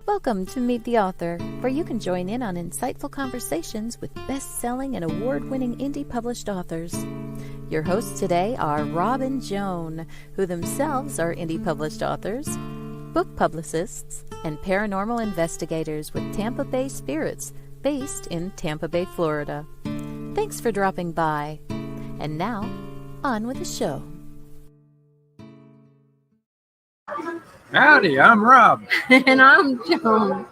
Welcome to Meet the Author, where you can join in on insightful conversations with best-selling and award-winning indie published authors. Your hosts today are Rob and Joan, who themselves are indie published authors, book publicists, and paranormal investigators with Tampa Bay Spirits, based in Tampa Bay, Florida. Thanks for dropping by. And now, on with the show. Howdy, I'm Rob. And I'm Joan.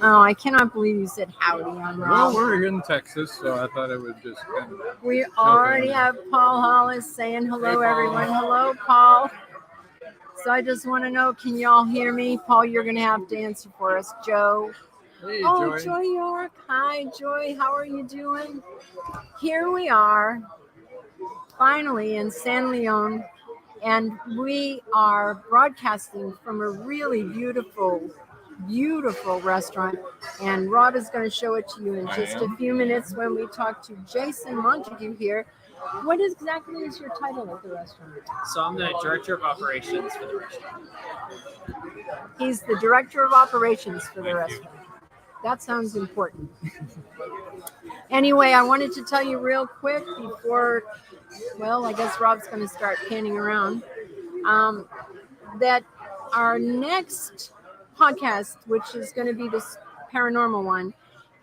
Oh, I cannot believe you said howdy. I'm Rob. Well, we're in Texas, so I thought it would just kind of... We already have Paul Hollis saying hello, everyone. Hello, Paul. So I just want to know, can y'all hear me? Paul, you're going to have to answer for us. Joe. Hey, Oh, Joy. Joy York. Hi, Joy. How are you doing? Here we are, finally in San Leon. And we are broadcasting from a really beautiful, beautiful restaurant. And Rob is going to show it to you in just a few minutes when we talk to Jason Montague here. What exactly is your title at the restaurant? So I'm the Director of Operations for the restaurant. He's the Director of Operations for the restaurant. That sounds important. Anyway, I wanted to tell you real quick before... Well, I guess Rob's going to start panning around. That our next podcast, which is going to be this paranormal one,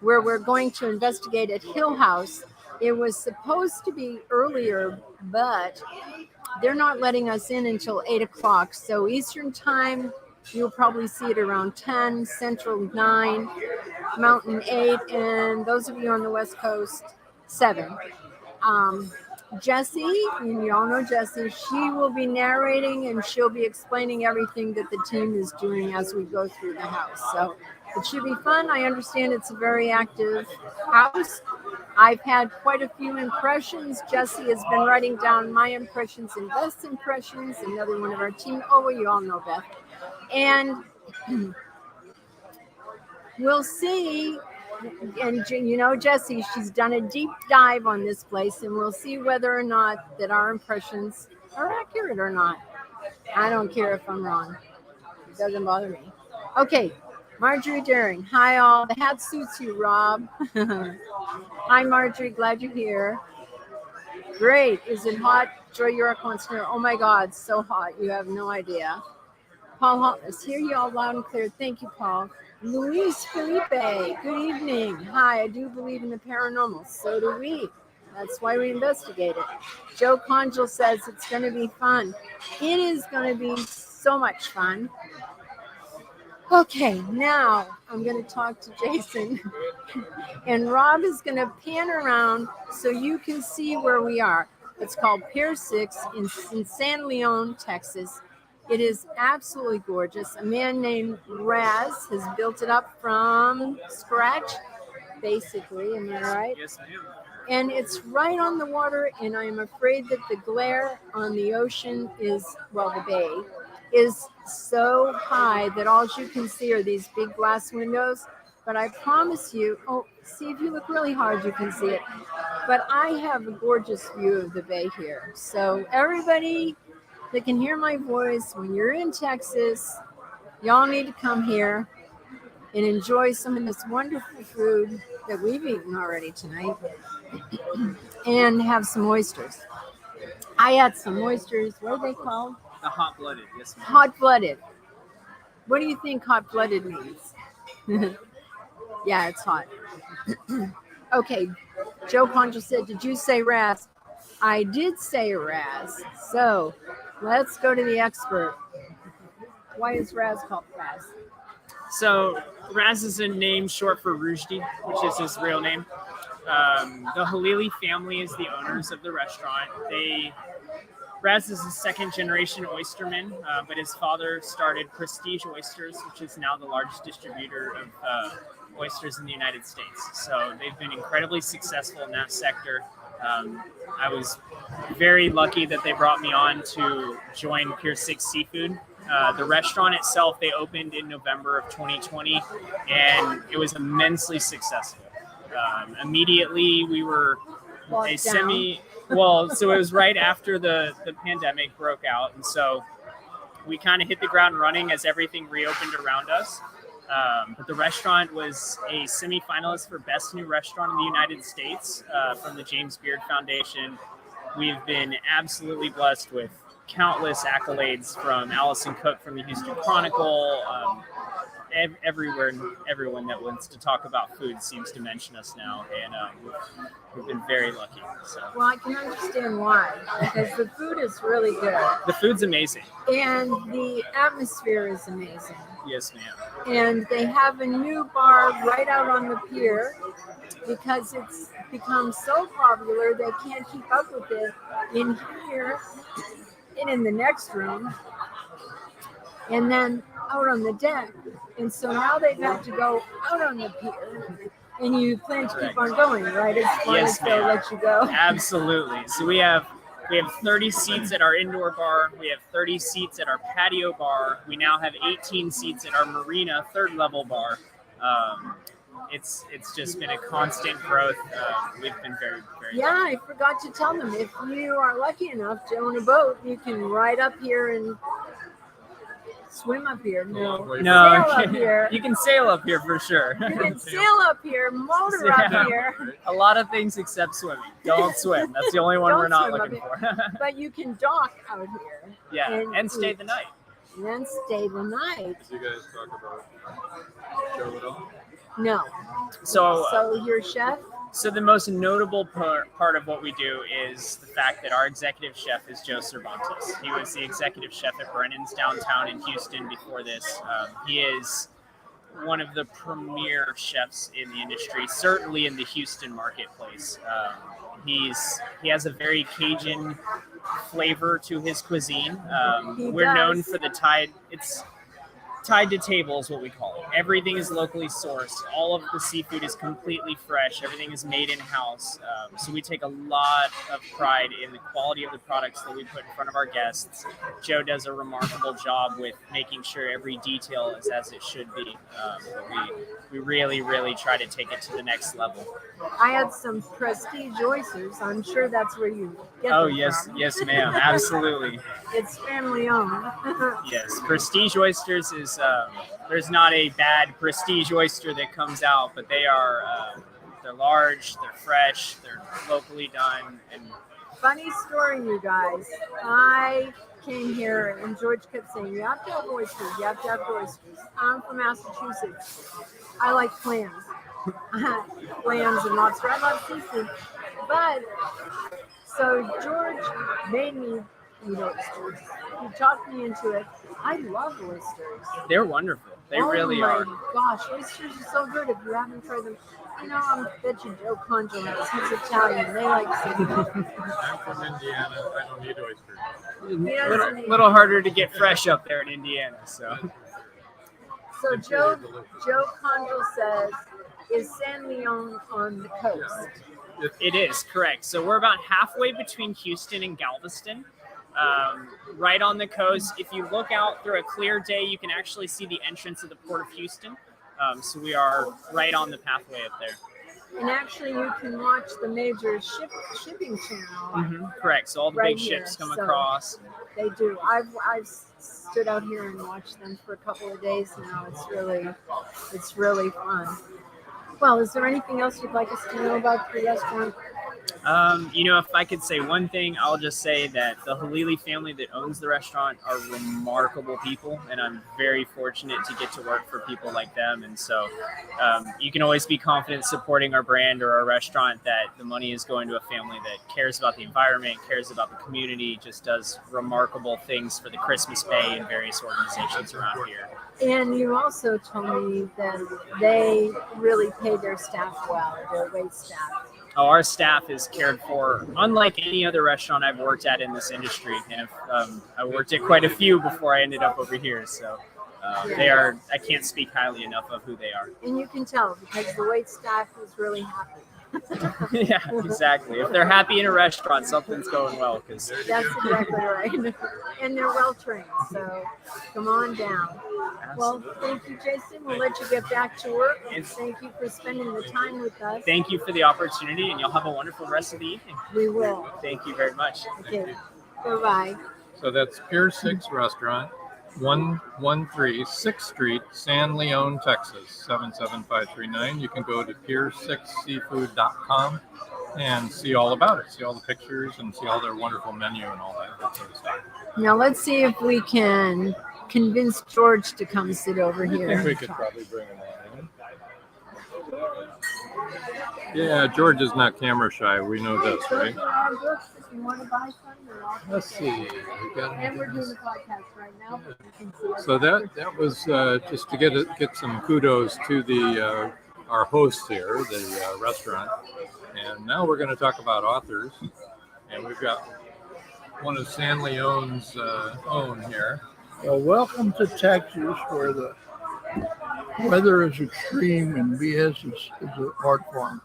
where we're going to investigate at Hill House, it was supposed to be earlier, but they're not letting us in until 8 o'clock. So Eastern time, you'll probably see it around 10, Central 9, Mountain 8, and those of you on the West Coast, 7. Jessie, and you all know Jessie, she will be narrating and she'll be explaining everything that the team is doing as we go through the house. So it should be fun. I understand it's a very active house. I've had quite a few impressions. Jessie has been writing down my impressions and Beth's impressions, another one of our team. Oh, well, you all know Beth. And we'll see. And you know, Jessie, she's done a deep dive on this place, and we'll see whether or not that our impressions are accurate or not. I don't care if I'm wrong. It doesn't bother me. Okay, Marjorie Daring. Hi, all. The hat suits you, Rob. Hi, Marjorie. Glad you're here. Great. Is it hot? Joy York wants to know. Oh, my God. So hot. You have no idea. Paul Hollis. Hear you all loud and clear. Thank you, Paul. Luis Felipe, good evening. Hi, I do believe in the paranormal. So do we. That's why we investigate it. Joe Conjal says it's going to be fun. It is going to be so much fun. Okay, now I'm going to talk to Jason. And Rob is going to pan around so you can see where we are. It's called Pier 6 in San Leon, Texas. It is absolutely gorgeous. A man named Raz has built it up from scratch, basically. Am I right? Yes, ma'am. And it's right on the water, and I am afraid that the glare on the ocean is, well, the bay, is so high that all you can see are these big glass windows. But I promise you, see, if you look really hard, you can see it. But I have a gorgeous view of the bay here. So everybody that can hear my voice, when you're in Texas, y'all need to come here and enjoy some of this wonderful food that we've eaten already tonight and have some oysters. I had some oysters. What are they called? The hot-blooded, yes, ma'am. Hot-blooded. What do you think hot-blooded means? Yeah, it's hot. Okay, Joe Concha said, did you say Raz? I did say Raz. So let's go to the expert. Why is Raz called Raz? So Raz is a name short for Rushdie, which is his real name. The Halili family is the owners of the restaurant. Raz is a second-generation oysterman, but his father started Prestige Oysters, which is now the largest distributor of oysters in the United States. So they've been incredibly successful in that sector. I was very lucky that they brought me on to join Pier 6 Seafood. The restaurant itself, they opened in November of 2020, and it was immensely successful. Immediately, we were so it was right after the pandemic broke out, and so we kind of hit the ground running as everything reopened around us. But the restaurant was a semifinalist for Best New Restaurant in the United States from the James Beard Foundation. We've been absolutely blessed with countless accolades from Allison Cook from the Houston Chronicle. Everyone that wants to talk about food seems to mention us now, and we've been very lucky. So. Well, I can understand why, because the food is really good. The food's amazing. And the atmosphere is amazing. Yes, ma'am. And they have a new bar right out on the pier because it's become so popular they can't keep up with it in here and in the next room. And then out on the deck. And so now they've had to go out on the pier. And you plan to keep on going, right? As long as they'll let you go. Absolutely. So we have 30 seats at our indoor bar. We have 30 seats at our patio bar. We now have 18 seats at our marina third level bar. It's just been a constant growth. We've been very, very lucky. I forgot to tell them, if you are lucky enough to own a boat, you can ride up here and swim up here. No, sail up here. You can sail up here for sure. You can sail up here, motor up here. A lot of things except swimming. Don't swim. That's the only one we're not looking for. But you can dock out here. Yeah, and stay the night. And then stay the night. Did you guys talk about Joe at all? No. So your chef? So the most notable part of what we do is the fact that our executive chef is Joe Cervantes. He was the executive chef at Brennan's downtown in Houston before this. He is one of the premier chefs in the industry, certainly in the Houston marketplace. He has a very Cajun flavor to his cuisine. We're known for the tied to table is what we call it. Everything is locally sourced. All of the seafood is completely fresh. Everything is made in-house. So we take a lot of pride in the quality of the products that we put in front of our guests. Joe does a remarkable job with making sure every detail is as it should be. We really, really try to take it to the next level. I had some Prestige oysters. I'm sure that's where you get them from. Yes, ma'am. Absolutely. It's family owned. Yes, Prestige Oysters is, there's not a bad Prestige oyster that comes out, but they're large, they're fresh, they're locally done. And funny story, you guys. I came here and George kept saying, you have to have oysters, you have to have oysters. I'm from Massachusetts. I like clams. Clams and lobster. I love seafood. But, so George made me eat oysters. He talked me into it. I love oysters. They're wonderful. They really are. Oh my gosh, oysters are so good if you haven't tried them. You know, I bet you Joe Concha has. He's Italian. They like seafood. I'm from Indiana. I don't need oysters. A little harder to get fresh up there in Indiana. So Joe Concha says, is San Leon on the coast? It is, correct. So we're about halfway between Houston and Galveston. Right on the coast. If you look out through a clear day, you can actually see the entrance of the Port of Houston. So we are right on the pathway up there. And actually, you can watch the major shipping channel. Mm-hmm, correct. So all the big ships come across. They do. I've stood out here and watched them for a couple of days now. It's really fun. Well, is there anything else you'd like us to know about the restaurant? If I could say one thing, I'll just say that the Halili family that owns the restaurant are remarkable people, and I'm very fortunate to get to work for people like them. And so you can always be confident supporting our brand or our restaurant that the money is going to a family that cares about the environment, cares about the community, just does remarkable things for the Christmas Pay and various organizations around here. And you also told me that they really pay their staff well, their wait staff. Oh, our staff is cared for unlike any other restaurant I've worked at in this industry. And I worked at quite a few before I ended up over here. So they are, I can't speak highly enough of who they are. And you can tell because the wait staff is really happy. Yeah, exactly. If they're happy in a restaurant, something's going well. That's exactly right. And they're well trained. So come on down. Absolutely. Well, thank you, Jason. We'll let you get back to work. And thank you for spending the time with us. Thank you for the opportunity, and you'll have a wonderful rest of the evening. We will. Thank you very much. Okay. Bye-bye. So that's Pier 6 Restaurant, 113 6th Street, San Leon, Texas, 77539. You can go to pier6seafood.com and see all about it. See all the pictures and see all their wonderful menu and all that sort of stuff. Now let's see if we can convince George to come sit over here. I think we could probably bring him on. Yeah, George is not camera shy. We know this, right? You want to buy some? Let's see. And we're doing the podcast right now. So that was just to get some kudos to the our host here, the restaurant. And now we're going to talk about authors. And we've got one of San Leon's own here. Well, welcome to Texas, where the weather is extreme and BS is an art form.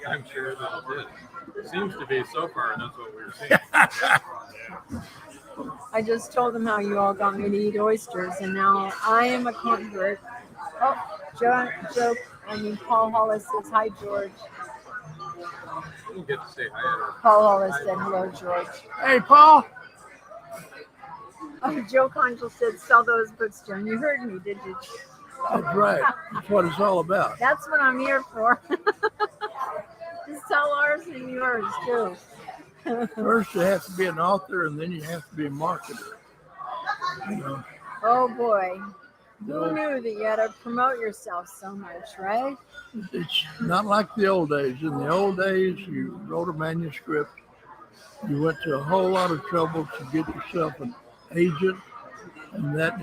I'm sure that it is. It seems to be so far, and that's what we're seeing. I just told them how you all got me to eat oysters, and now I am a convert. Oh, Paul Hollis says hi, George. You didn't get to say hi. Paul Hollis said hello, George. Hey, Paul. Oh, Joe Conchel said sell those books, John. You heard me, did you? That's right. That's what it's all about. That's what I'm here for. Just sell ours and yours, too. First, you have to be an author, and then you have to be a marketer. You know, oh, boy. Who knew that you had to promote yourself so much, right? it's not like the old days. In the old days, you wrote a manuscript. You went to a whole lot of trouble to get yourself an agent, and that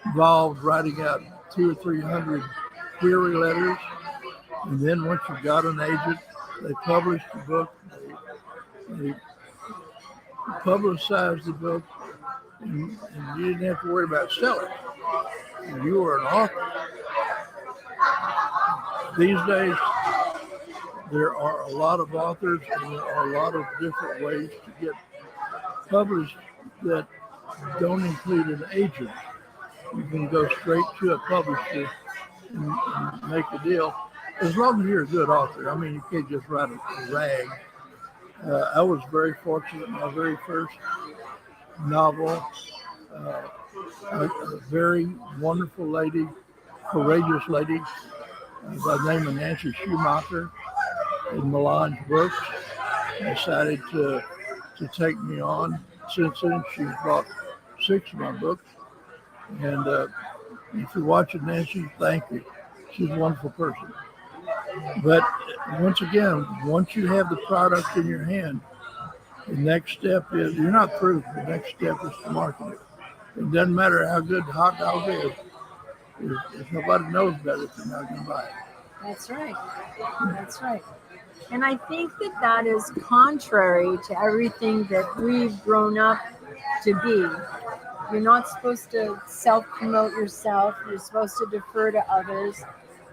involved writing out 200 or 300 query letters. And then once you got an agent, they published the book, they publicized the book, and you didn't have to worry about selling. You were an author. These days, there are a lot of authors, and there are a lot of different ways to get published that don't include an agent. You can go straight to a publisher and make a deal, as long as you're a good author. I mean, you can't just write a rag. I was very fortunate. My very first novel, a very wonderful lady, courageous lady by the name of Nancy Schumacher in Milan's Books, decided to take me on. Since then, she's bought 6 of my books. And if you're watching Nancy, thank you. She's a wonderful person. But once again, once you have the product in your hand, the next step is, you're not through. The next step is to market it. It doesn't matter how good the hot dog is. If nobody knows about it, they're not going to buy it. That's right. That's right. And I think that is contrary to everything that we've grown up to be. You're not supposed to self-promote yourself. You're supposed to defer to others.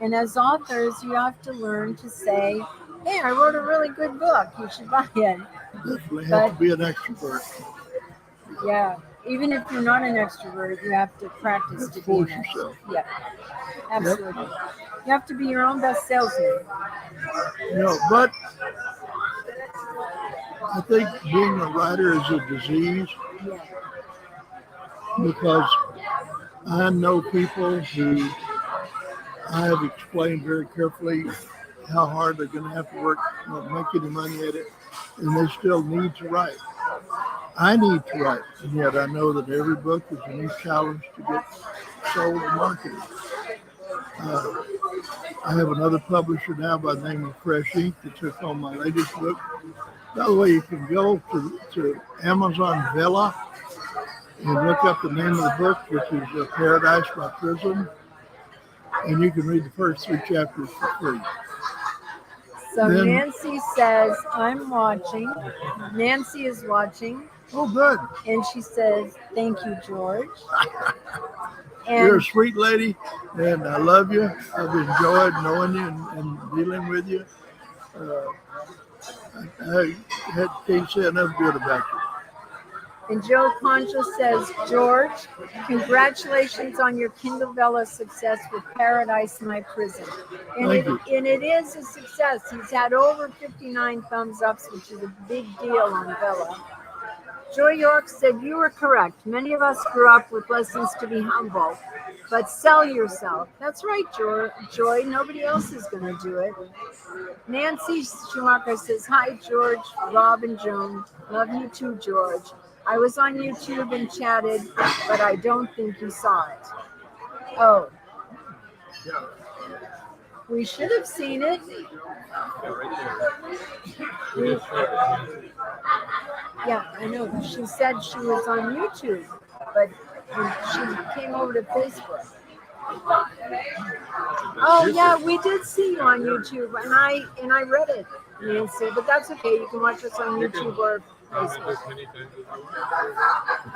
And as authors, you have to learn to say, hey, I wrote a really good book. You should buy it. Definitely have to be an extrovert. Yeah. Even if you're not an extrovert, you have to practice to be an extrovert. Yeah. Absolutely. Yep. You have to be your own best salesman. But I think being a writer is a disease. Yeah. Because I know people who I have explained very carefully how hard they're going to have to work, not make any money at it, and they still need to write. I need to write, and yet I know that every book is a new challenge to get sold and marketed. I have another publisher now by the name of Fresh Ink that took on my latest book. By the way, you can go to Amazon Vella and look up the name of the book, which is Paradise by Prison, and you can read the first 3 chapters for free. So then, Nancy says, I'm watching. Nancy is watching. Oh, good. And she says, thank you, George. And you're a sweet lady, and I love you. I've enjoyed knowing you and dealing with you. I can't say enough good about you. And Joe Concha says, George, congratulations on your Kindle Vella success with Paradise My Prison. And it is a success. He's had over 59 thumbs ups, which is a big deal on Vella. Joy York said, you were correct. Many of us grew up with lessons to be humble, but sell yourself. That's right, Joy. Nobody else is going to do it. Nancy Schumacher says, hi, George, Rob, and Joan. Love you too, George. I was on YouTube and chatted, but I don't think you saw it. Oh. We should have seen it. Yeah, I know. She said she was on YouTube, but she came over to Facebook. Oh yeah, we did see you on YouTube, and I read it, Nancy. But that's okay. You can watch us on YouTube or Facebook.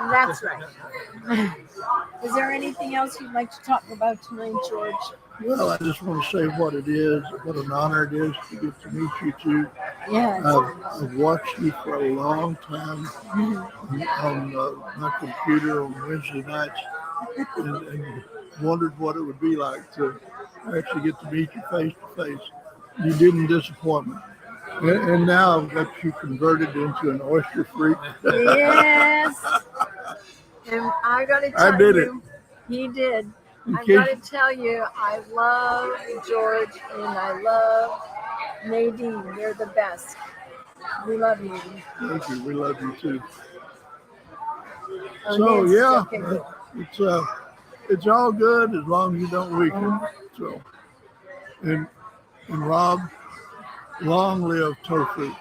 That's right. Is there anything else you'd like to talk about tonight, George? Well, I just want to say what it is, what an honor it is to get to meet you two. Yes. I've watched you for a long time on my computer on Wednesday nights and wondered what it would be like to actually get to meet you face to face. You didn't disappoint me. And now I've got you converted into an oyster freak. Yes. And I got to tell you, he did. I got to tell you, I love George and I love Nadine. They're the best. We love you. Thank you. We love you too. Oh, so Nancy, yeah, it's all good as long as you don't weaken. So, and Rob, long live tofu.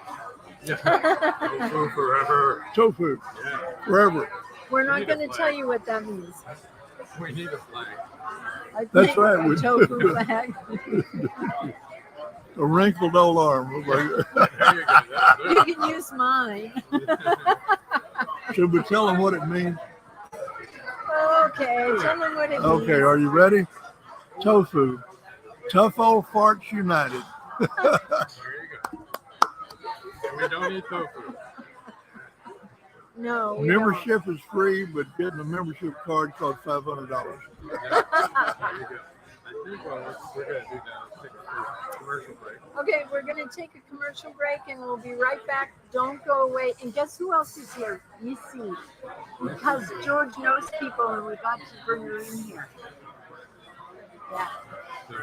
Tofu forever. Tofu, forever. We're not going to tell you what that means. We need a flag. That's right. A tofu flag. A wrinkled old arm. You can use mine. Should we tell them what it means? Okay, tell them what it means. Okay, are you ready? Tofu. Tough old farts united. There you go. And we don't eat tofu. No. Membership is free, but getting a membership card costs $500. Yeah, there you go. I think what we're going to do now is take a commercial break. Okay, we're going to take a commercial break and we'll be right back. Don't go away. And guess who else is here? You see. Because George knows people and we got to bring her in here. Yeah.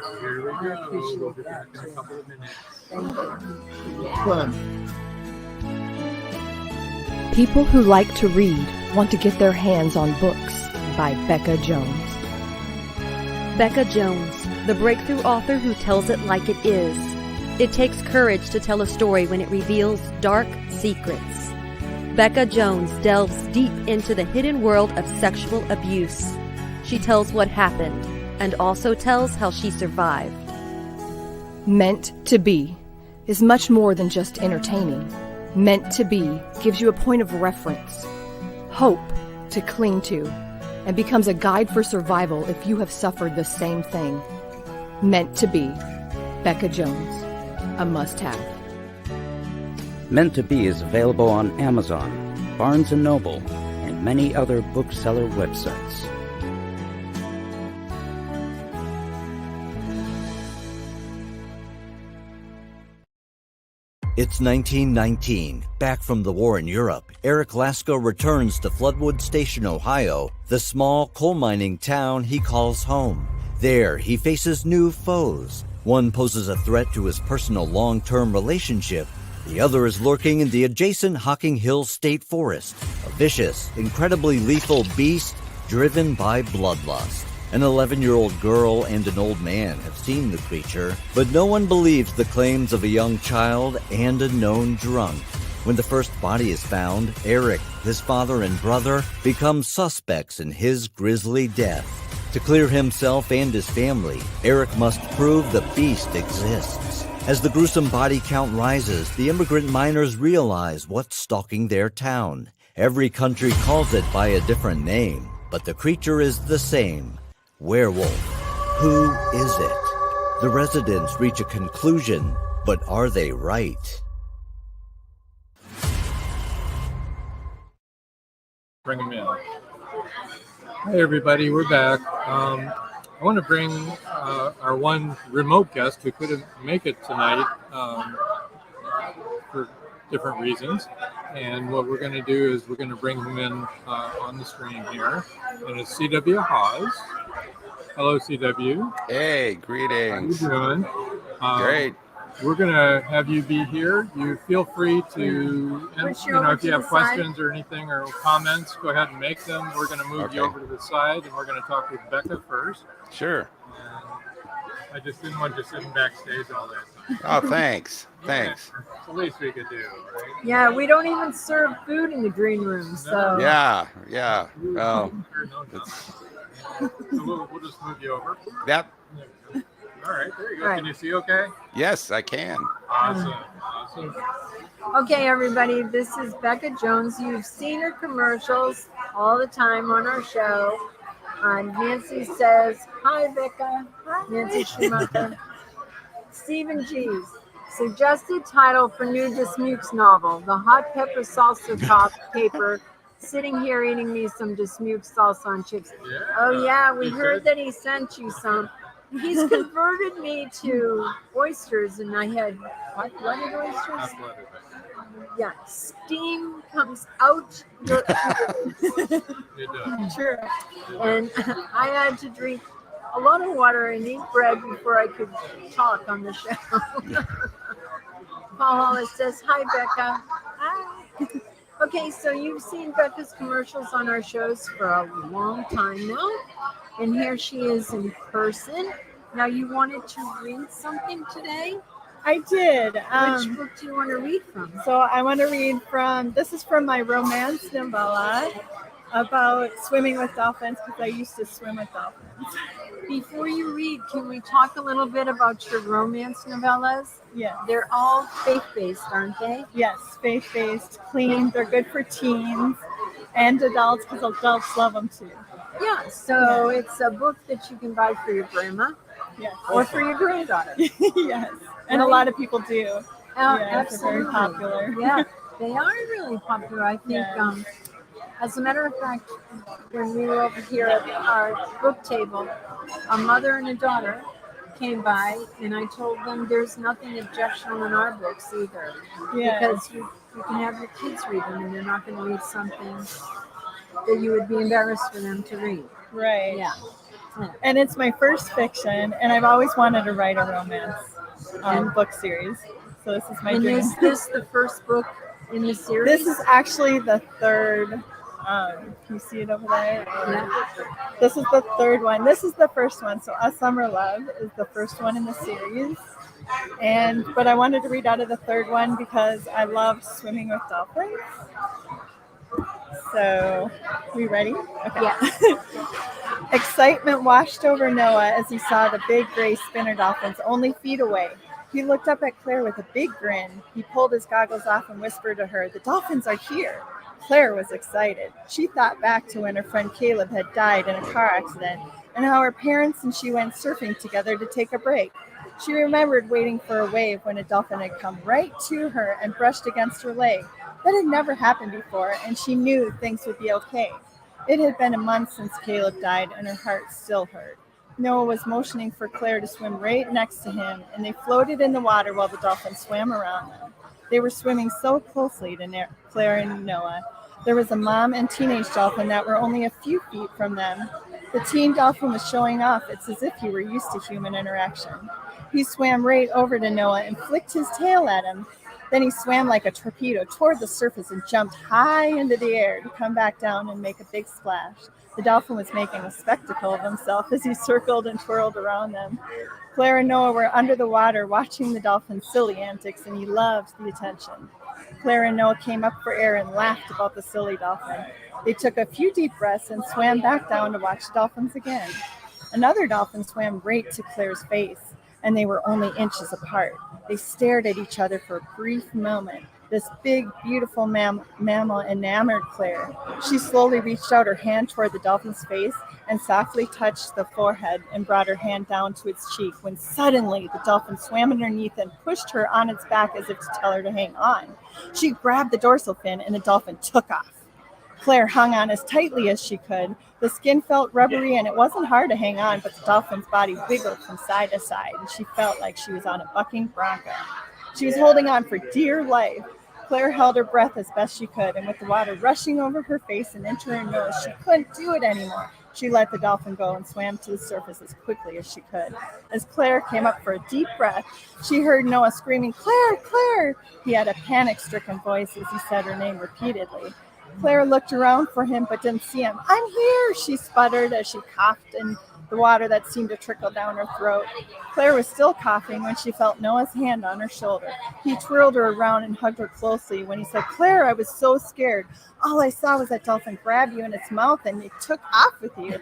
So here we go. We'll be back in a couple of minutes. Thank you. Fun. People Who Like to Read Want to Get Their Hands on Books by Becka Jones. Becka Jones, the breakthrough author who tells it like it is. It takes courage to tell a story when it reveals dark secrets. Becka Jones delves deep into the hidden world of sexual abuse. She tells what happened and also tells how she survived. Meant to Be is much more than just entertaining. Meant to Be gives you a point of reference, hope to cling to, and becomes a guide for survival if you have suffered the same thing. Meant to Be, Becka Jones, a must-have. Meant to Be is available on Amazon, Barnes & Noble, and many other bookseller websites. It's 1919. Back from the war in Europe, Eric Lasko returns to Floodwood Station, Ohio, the small coal mining town he calls home. There, he faces new foes. One poses a threat to his personal long-term relationship. The other is lurking in the adjacent Hocking Hills State Forest, a vicious, incredibly lethal beast driven by bloodlust. An 11-year-old girl and an old man have seen the creature, but no one believes the claims of a young child and a known drunk. When the first body is found, Eric, his father and brother, become suspects in his grisly death. To clear himself and his family, Eric must prove the beast exists. As the gruesome body count rises, the immigrant miners realize what's stalking their town. Every country calls it by a different name, but the creature is the same. Werewolf. Who is it? The residents reach a conclusion, but are they right? Bring them in. Hi, everybody. We're back. I want to bring our one remote guest who couldn't make it tonight for different reasons. And what we're going to do is we're going to bring him in on the screen here. And it's C.W. Hawes. Hello, C.W. Hey, greetings. How you doing? Great. We're going to have you be here. You feel free to, and, if you have questions or anything or comments, go ahead and make them. We're going to move you over to the side, and we're going to talk with Becka first. Sure. And I just didn't want you sitting backstage all that time. Oh, thanks. Thanks. It's the least we could do, right? Yeah, we don't even serve food in the green room, so. Yeah. Well, So we'll just move you over. Yep. All right, there you go. All right. Can you see okay? Yes, I can. Awesome. Okay, everybody, this is Becka Jones. You've seen her commercials all the time on our show. Nancy says, hi, Becka. Nancy Schumacher. Stephen G's. Suggested title for new Dismukes novel, The Hot Pepper Salsa Caper. Sitting here eating me some Dismukes salsa on chips. Yeah. Oh, yeah, we heard that he sent you some. He's converted me to oysters, and I had blooded oysters. Yeah, steam comes out. It does. Sure. And I had to drink a lot of water and eat bread before I could talk on the show. Paul Hollis says, hi, Becka. Hi. Okay, so you've seen Becca's commercials on our shows for a long time now. And here she is in person. Now, you wanted to read something today? I did. Which book do you want to read from? So I want to read from, this is from my romance novella about swimming with dolphins, because I used to swim with dolphins. Before you read, can we talk a little bit about your romance novellas? Yeah. They're all faith-based, aren't they? Yes, faith-based, clean. They're good for teens and adults, because adults love them too. Yeah, so it's a book that you can buy for your grandma. Yes. Or for your granddaughter. Yes. And a lot of people do. Absolutely. They're very popular. Yeah, they are really popular. I think, as a matter of fact, when we were over here at our book table, a mother and a daughter came by, and I told them there's nothing objectionable in our books either. Yeah. Because you can have your kids read them, and they're not going to read something that you would be embarrassed for them to read. Right. Yeah. And it's my first fiction, and I've always wanted to write a romance book series. So this is my dream. And is this the first book in the series? This is actually the third. Can you see it over there? Yeah. This is the third one. This is the first one. So A Summer Love is the first one in the series. But I wanted to read out of the third one because I love swimming with dolphins. So, we ready? Okay. Yeah. Excitement washed over Noah as he saw the big gray spinner dolphins only feet away. He looked up at Claire with a big grin. He pulled his goggles off and whispered to her, "The dolphins are here." Claire was excited. She thought back to when her friend Caleb had died in a car accident and how her parents and she went surfing together to take a break. She remembered waiting for a wave when a dolphin had come right to her and brushed against her leg. That had never happened before, and she knew things would be okay. It had been a month since Caleb died, and her heart still hurt. Noah was motioning for Claire to swim right next to him, and they floated in the water while the dolphins swam around them. They were swimming so closely to Claire and Noah. There was a mom and teenage dolphin that were only a few feet from them. The teen dolphin was showing off. It's as if he were used to human interaction. He swam right over to Noah and flicked his tail at him. Then he swam like a torpedo toward the surface and jumped high into the air to come back down and make a big splash. The dolphin was making a spectacle of himself as he circled and twirled around them. Claire and Noah were under the water watching the dolphin's silly antics, and he loved the attention. Claire and Noah came up for air and laughed about the silly dolphin. They took a few deep breaths and swam back down to watch the dolphins again. Another dolphin swam right to Claire's face, and they were only inches apart. They stared at each other for a brief moment. This big, beautiful mammal enamored Claire. She slowly reached out her hand toward the dolphin's face and softly touched the forehead and brought her hand down to its cheek when suddenly the dolphin swam underneath and pushed her on its back as if to tell her to hang on. She grabbed the dorsal fin and the dolphin took off. Claire hung on as tightly as she could. The skin felt rubbery and it wasn't hard to hang on, but the dolphin's body wiggled from side to side and she felt like she was on a bucking bronco. She was holding on for dear life. Claire held her breath as best she could, and with the water rushing over her face and into her nose, she couldn't do it anymore. She let the dolphin go and swam to the surface as quickly as she could. As Claire came up for a deep breath, she heard Noah screaming, "Claire, Claire!" He had a panic-stricken voice as he said her name repeatedly. Claire looked around for him but didn't see him. "I'm here," she sputtered as she coughed in the water that seemed to trickle down her throat. Claire was still coughing when she felt Noah's hand on her shoulder. He twirled her around and hugged her closely when he said, "Claire, I was so scared. All I saw was that dolphin grab you in its mouth and it took off with you.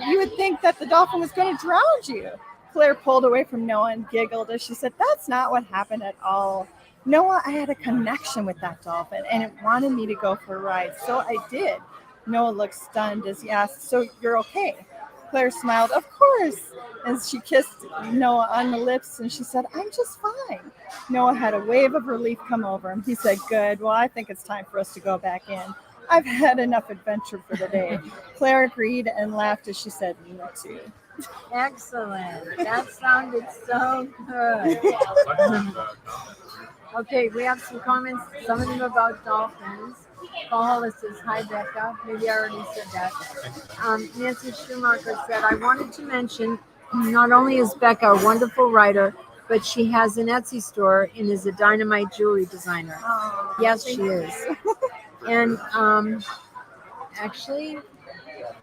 You would think that the dolphin was going to drown you." Claire pulled away from Noah and giggled as she said, "That's not what happened at all. Noah, I had a connection with that dolphin and it wanted me to go for a ride, so I did." Noah looked stunned as he asked, "So you're okay?" Claire smiled, "Of course," as she kissed Noah on the lips and she said, "I'm just fine." Noah had a wave of relief come over him. He said, "Good, well, I think it's time for us to go back in. I've had enough adventure for the day." Claire agreed and laughed as she said, "Me too." Excellent. That sounded so good. Okay, we have some comments, some of them about dolphins. Paul Hollis says, "Hi, Becca." Maybe I already said that. Nancy Schumacher said, "I wanted to mention, not only is Becca a wonderful writer, but she has an Etsy store and is a dynamite jewelry designer." Oh, yes, she is. And actually,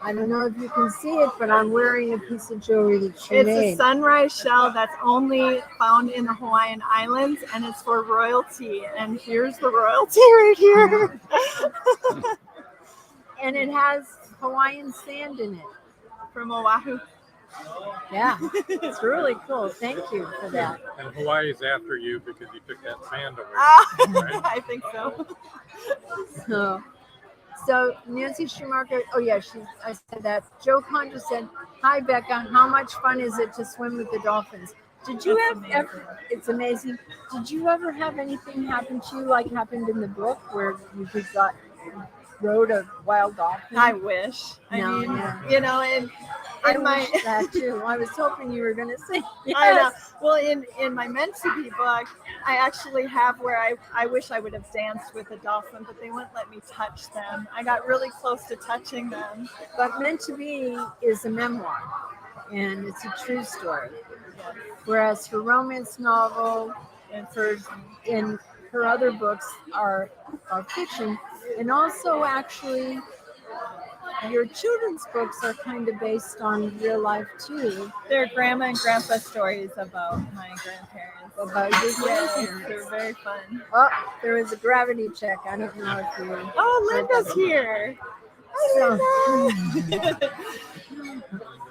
I don't know if you can see it, but I'm wearing a piece of jewelry that she made. It's a sunrise shell that's only found in the Hawaiian Islands, and it's for royalty. And here's the royalty right here. And it has Hawaiian sand in it. From Oahu. Yeah, it's really cool. Thank you for that. And Hawaii's after you because you took that sand away. Right? I think so. So Nancy Schumacher, oh yeah, I said that. Joe Contra said, "Hi Becca, how much fun is it to swim with the dolphins?" Did you it's amazing. Did you ever have anything happen to you like happened in the book where you rode a wild dolphin? I wish. I mean, you know, and in my that too. I was hoping you were going to say yes. I know. Well, in my Meant to Be book, I actually have where I wish I would have danced with a dolphin, but they wouldn't let me touch them. I got really close to touching them. But Meant to Be is a memoir, and it's a true story. Whereas her romance novel and her other books are fiction, and also actually your children's books are kind of based on real life too. They're grandma and grandpa stories about my grandparents. About your grandparents. They're very fun. Oh, there was a gravity check. I don't know if you. Oh, Linda's here. Hi, Linda.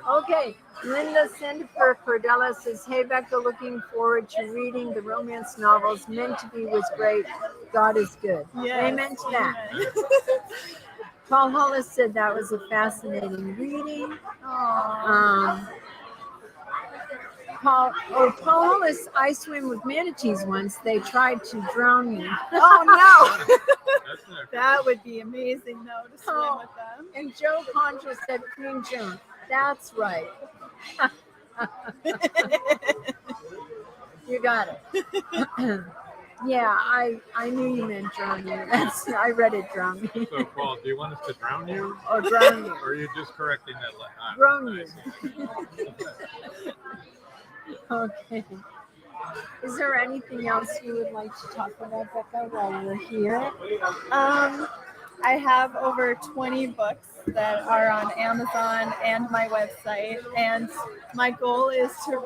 Okay, Linda Sendfer Cordella says, "Hey Becca, looking forward to reading the romance novels. Meant to Be was great. God is good." Yes. Amen to that. Paul Hollis said that was a fascinating reading. Paul Hollis, "I swim with manatees once. They tried to drown me." Oh no. That would be amazing though, to swim with them. And Joe Contra said, "Queen Joan." That's right. You got it. Yeah, I knew you meant drown you. I read it, drown me. So, Paul, do you want us to drown you? Or drown you. Or are you just correcting that? Drown you. Okay. Is there anything else you would like to talk about, Becca, while we're here? I have over 20 books that are on Amazon and my website, and my goal is to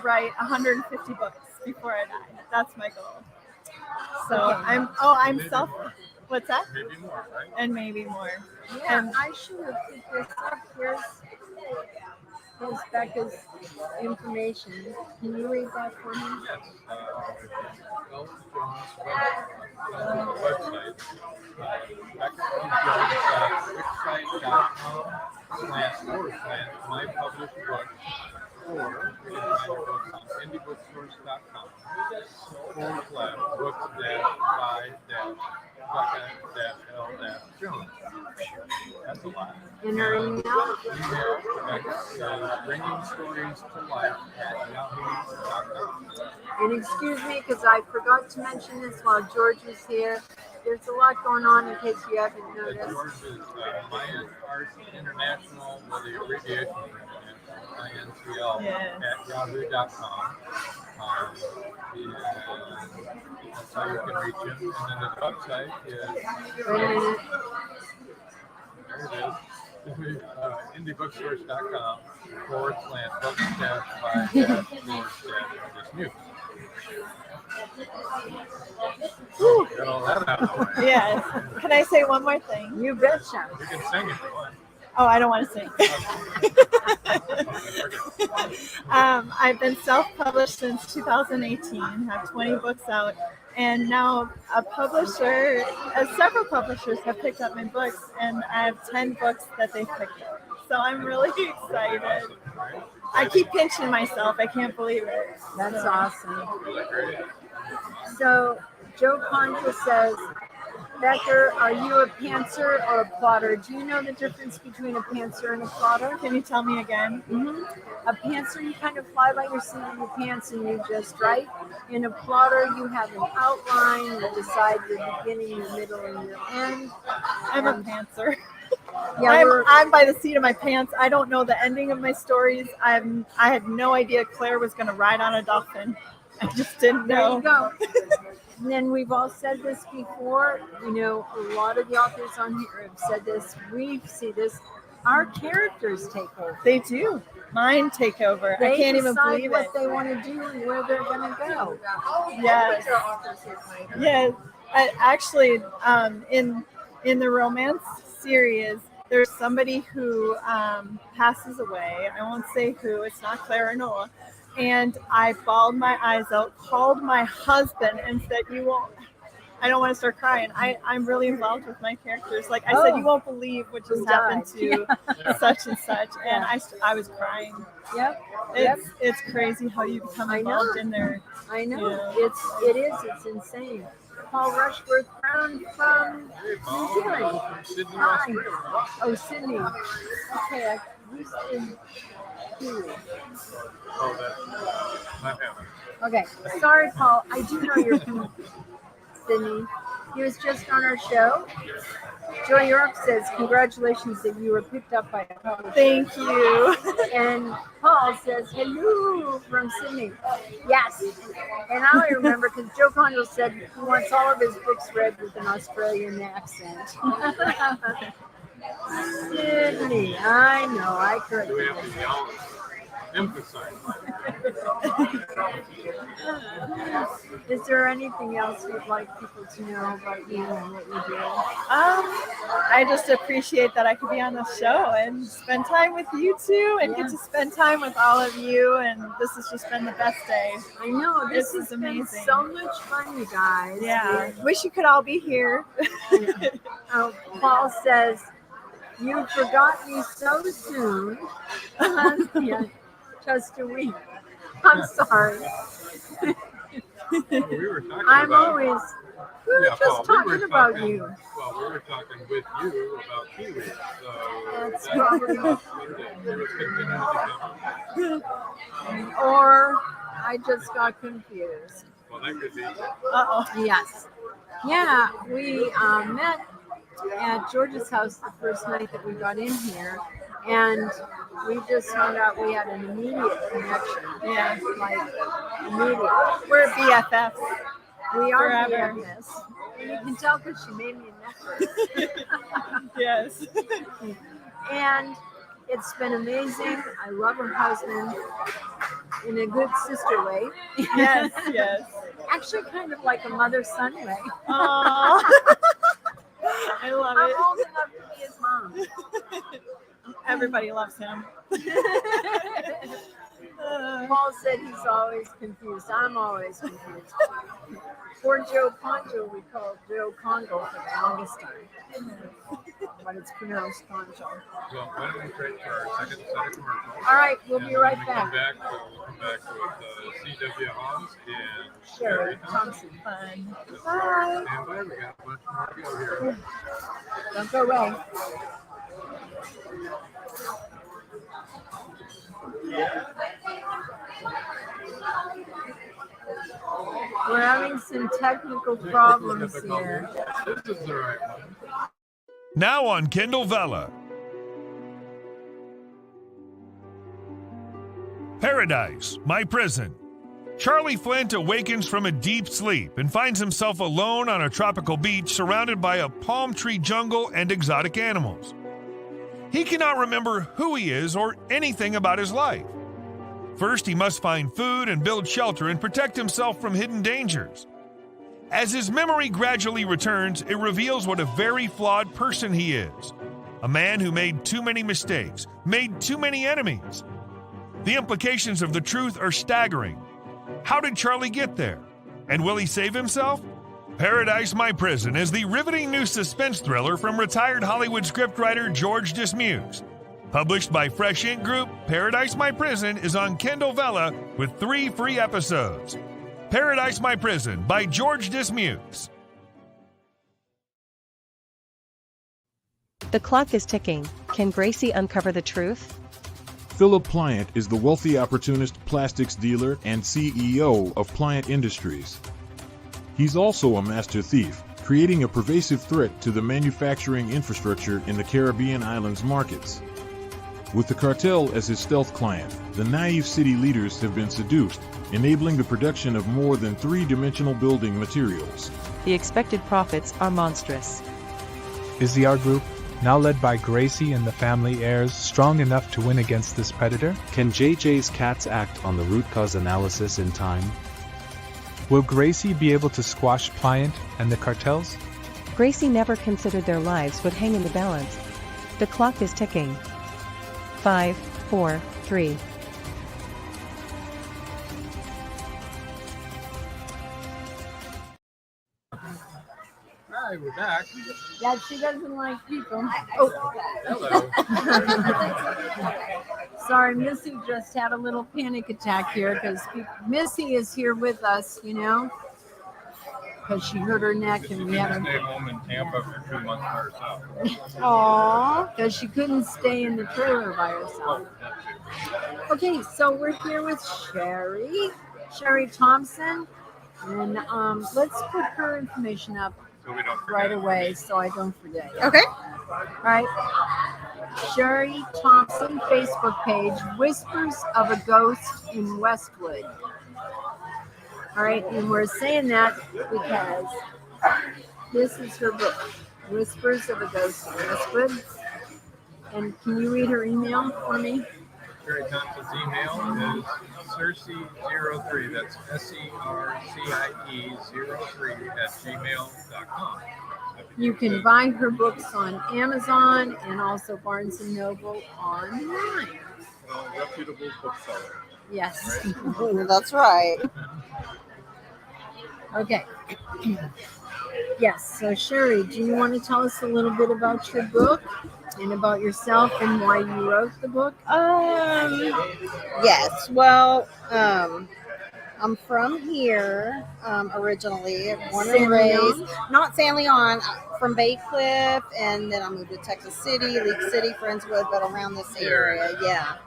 write 150 books before I die. That's my goal. So Okay. I'm self. What's that? Maybe more, right? And maybe more. Yeah, And I should have picked this up. Here's Becca's information. Can you read that for me? Yes. Authors Jones website. Becka L. Jones.wixsite.com/my published books, or you can find the books on indiebooksource.com/books-by-Becka-L-Jones. That's a lot. In her email? Email Becca bringing stories to life at yahoo.com. And excuse me, because I forgot to mention this while George was here. There's a lot going on in case you haven't noticed. George is Mayan Arts International with the abbreviation INCL at yahoo.com. And that's how you can reach him. And then his website is, Wait a minute. there it is, indiebooksource.com/books-by-Dismukes. Got all that out of the way. yes. Can I say one more thing? You betcha. You can sing if you want. Oh, I don't want to sing. I've been self-published since 2018, have 20 books out, and now several publishers have picked up my books, and I have 10 books that they've picked up. So I'm really excited. I keep pinching myself. I can't believe it. That's awesome. So Joe Contra says, Becca, are you a pantser or a plotter? Do you know the difference between a pantser and a plotter? Can you tell me again? Mm-hmm. A pantser, you kind of fly by your seat of your pants and you just write. In a plotter, you have an outline, you decide your beginning, your middle, and your end. I'm a pantser. Yeah, I'm by the seat of my pants. I don't know the ending of my stories. I had no idea Claire was going to ride on a dolphin. I just didn't know. There you go. And then we've all said this before. You know, a lot of the authors on here have said this. We see this. Our characters take over. They do. Mine take over. I can't even believe what it. they want to do and where they're going to go. Yes. Yes. Actually, in the romance series, there's somebody who passes away. I won't say who. It's not Claire or Noah. And I bawled my eyes out, called my husband, and said, I don't want to start crying. I'm really involved with my characters. Like I said, you won't believe what just happened to such and such. And I was crying. Yep. It's crazy how you become involved in there. I know. It's insane. Paul Rushworth Brown from New Zealand. Hi. Oh, Sydney. Okay, who's in Peru? Oh, that's not happening. Okay, sorry, Paul. I do know you're from Sydney. He was just on our show. Joy York says, congratulations that you were picked up by a publisher. Thank you. And Paul says, hello from Sydney. Yes. And I only remember because Joe Condo said he wants all of his books read with an Australian accent. Sydney. I know. I couldn't. We have to yell, emphasize. Is there anything else you'd like people to know about you and what you do? I just appreciate that I could be on the show and spend time with you two and get to spend time with all of you. And this has just been the best day. I know. This has amazing. been so much fun, you guys. Yeah. Wish you could all be here. Paul says, you forgot me so soon. Yeah, just a week. I'm sorry. We were talking I'm about, always. We were just Paul, talking about you. Well, we were talking with you about Kiwi. So That's probably. it was continuing to come. Or I just got confused. Well, that could be. Uh-oh. Yes. Yeah, we met at George's house the first night that we got in here, and we just found out we had an immediate connection. Yeah. Like, immediate. We're BFFs. We are Forever. BFFs. And you can tell because she made me a necklace. Yes. And it's been amazing. I love her husband in a good sister way. Yes, yes. Actually, kind of like a mother-son way. Aww. I love I'm it. old enough to be his mom. Everybody loves him. Paul said he's always confused. I'm always confused. Poor Joe Poncho, we called Joe Congo for the longest time. But it's pronounced Poncho. So why don't we break for our second set of commercials? All right, we'll be right We'll back. come back with C.W. Hawes and Sherry Thompson. Fun. Bye. Stand by, we got a bunch more to go here. Don't go away. We're having some technical problems here. This is the right one. Now on Kindle Vella. Paradise, My Prison. Charlie Flint awakens from a deep sleep and finds himself alone on a tropical beach surrounded by a palm tree jungle and exotic animals. He cannot remember who he is or anything about his life. First, he must find food and build shelter and protect himself from hidden dangers. As his memory gradually returns, it reveals what a very flawed person he is. A man who made too many mistakes, made too many enemies. The implications of the truth are staggering. How did Charlie get there? And will he save himself? Paradise, My Prison is the riveting new suspense thriller from retired Hollywood scriptwriter George Dismukes. Published by Fresh Ink Group, Paradise, My Prison is on Kindle Vella with 3 free episodes. Paradise, My Prison by George Dismukes. The clock is ticking. Can Gracie uncover the truth? Philip Pliant is the wealthy opportunist plastics dealer and CEO of Pliant Industries. He's also a master thief, creating a pervasive threat to the manufacturing infrastructure in the Caribbean islands markets. With the cartel as his stealth client, the naive city leaders have been seduced, enabling the production of more than 3-dimensional building materials. The expected profits are monstrous. Is the R Group, now led by Gracie and the family heirs, strong enough to win against this predator? Can JJ's cats act on the root cause analysis in time? Will Gracie be able to squash Pliant and the cartels? Gracie never considered their lives would hang in the balance. The clock is ticking. 5, 4, 3. Hi, we're back. Yeah, she doesn't like people. Oh, hello. Sorry, Missy just had a little panic attack here because Missy is here with us, you know, because she hurt her neck and we had to her. stay home in Tampa for 2 months by herself. Aww, because she couldn't stay in the trailer by herself. Okay, so we're here with Sherry Thompson, and let's put her information up so we don't right away so I don't forget. Okay. All right. Sherry Thompson Facebook page, Whispers of a Ghost in Westwood. All right, and we're saying that because this is her book, Whispers of a Ghost in Westwood. And can you read her email for me? Sherry Thompson's email is Circe03, that's SERCIE03 You can buy her books on Amazon and also Barnes & Noble online. Reputable bookseller. Yes. Right? That's right. Okay. Yes, so Sherry, do you want to tell us a little bit about your book and about yourself and why you wrote the book? Yes. Well, I'm from here originally, born and raised. Not San Leon, from Bay Cliff, and then I moved to Texas City, League City, Friendswood, but around this area, yeah.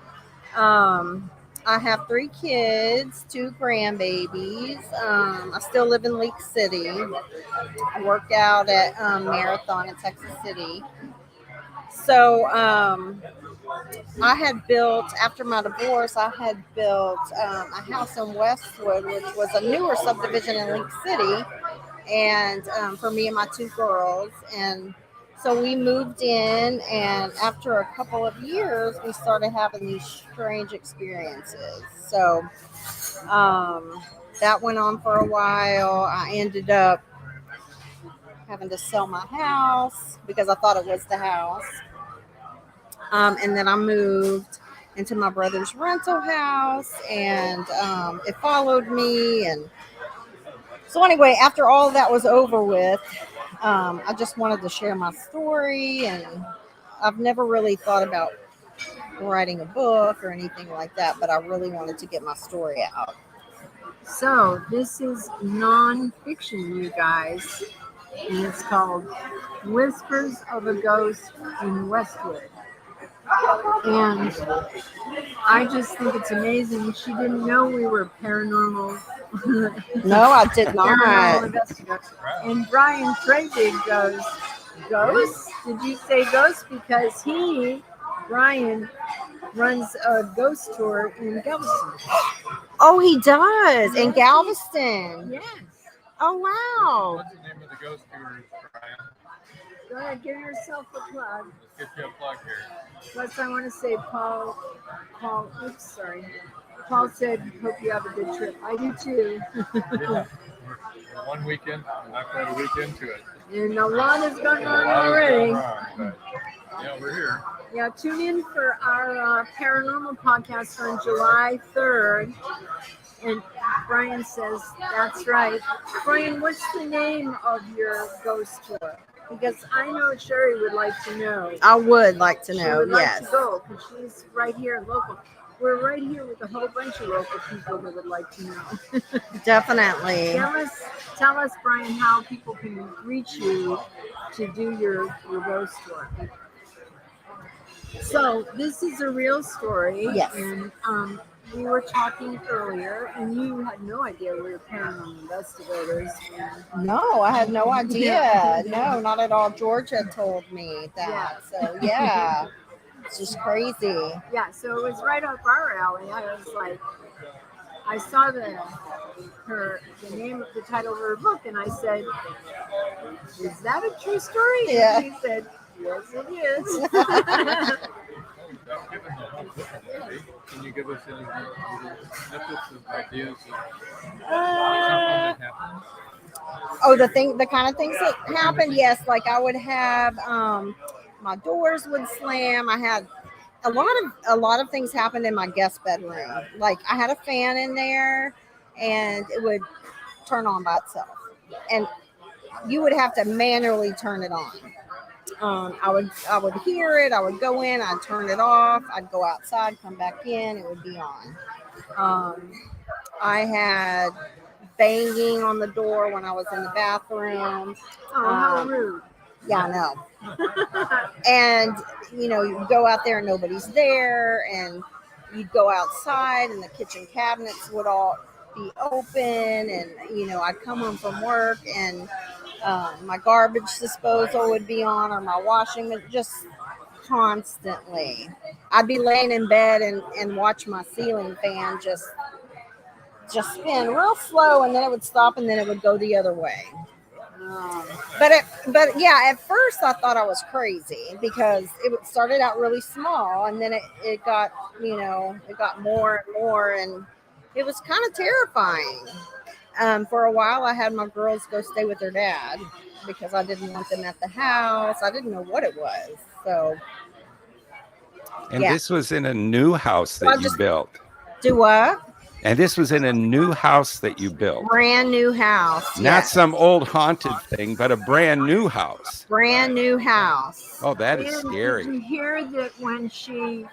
I have 3 kids, 2 grandbabies. I still live in League City. I work out at Marathon in Texas City. So I had built, after my divorce, I had built a house in Westwood, which was a newer subdivision in Lake City, and for me and my two girls. And so we moved in, and after a couple of years, we started having these strange experiences. So that went on for a while. I ended up having to sell my house because I thought it was the house. And then I moved into my brother's rental house, and it followed me. And so anyway, after all that was over with, I just wanted to share my story, and I've never really thought about writing a book or anything like that, but I really wanted to get my story out. So this is nonfiction, you guys, and it's called Whispers of a Ghost in Westwood. And I just think it's amazing. She didn't know we were paranormal. No, I did not. Paranormal investigators. And Brian Treydig goes, "Ghosts? Did you say ghosts?" Because Brian, runs a ghost tour in Galveston. Oh, he does, in Galveston. Yes. Oh, wow. What's the name of the ghost tours, Brian? Go ahead, give yourself a plug. Let's get you a plug here. Plus, I want to say Paul, oops, sorry. Paul said, hope you have a good trip. I do too. Yeah. We're 1 weekend, not quite a week into it. And a lot is going on already. Yeah, we're here. Yeah, tune in for our paranormal podcast on July 3rd. And Brian says, that's right. Brian, what's the name of your ghost tour? Because I know Sherry would like to know. I would like to She know, would like yes. to go because she's right here local. We're right here with a whole bunch of local people that would like to know. Definitely. Tell us, Brian, how people can reach you to do your ghost tour. So this is a real story. Yes. And we were talking earlier, and you had no idea we were paranormal investigators. No, I had no idea. No, not at all. George had told me that. Yeah. So, yeah, it's just crazy. Yeah, so it was right up our alley. I was like, I saw the name of the title of her book, and I said, is that a true story? Yeah. And she said, yes, it is. Can you give us any snippets of ideas of something that happened? Oh, the kind of things that happened? Yes, like I would have my doors would slam. I had a lot of things happened in my guest bedroom. Like I had a fan in there, and it would turn on by itself, and you would have to manually turn it on. I would hear it. I would go in. I'd turn it off. I'd go outside, come back in. It would be on. I had banging on the door when I was in the bathroom. Oh, how rude. Yeah, I know. And, you go out there and nobody's there, and you'd go outside and the kitchen cabinets would all be open, and, I'd come home from work and my garbage disposal would be on, or my washing, just constantly. I'd be laying in bed and watch my ceiling fan just spin real slow, and then it would stop, and then it would go the other way. But yeah, at first I thought I was crazy because it started out really small, and then it got it got more and more, and it was kind of terrifying. For a while, I had my girls go stay with their dad because I didn't want them at the house. I didn't know what it was. So, and yeah. This was in a new house that you built. Do what? And this was in a new house that you built. Brand new house. Not yes. some old haunted thing, but a brand new house. Brand new house. Oh, that is scary. Did you hear that when she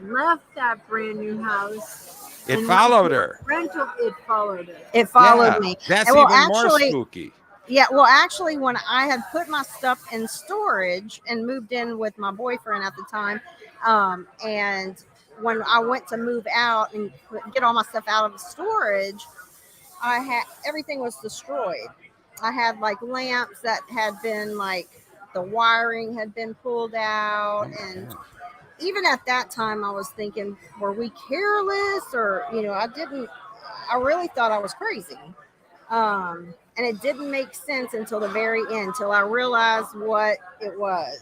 left that brand new house, it followed her. It followed her. It followed me. That's and even more spooky. Yeah, well, actually, when I had put my stuff in storage and moved in with my boyfriend at the time, and when I went to move out and get all my stuff out of the storage, everything was destroyed. I had like lamps that had been the wiring had been pulled out, and even at that time, I was thinking, were we careless? Or, I really thought I was crazy. And it didn't make sense until the very end, till I realized what it was.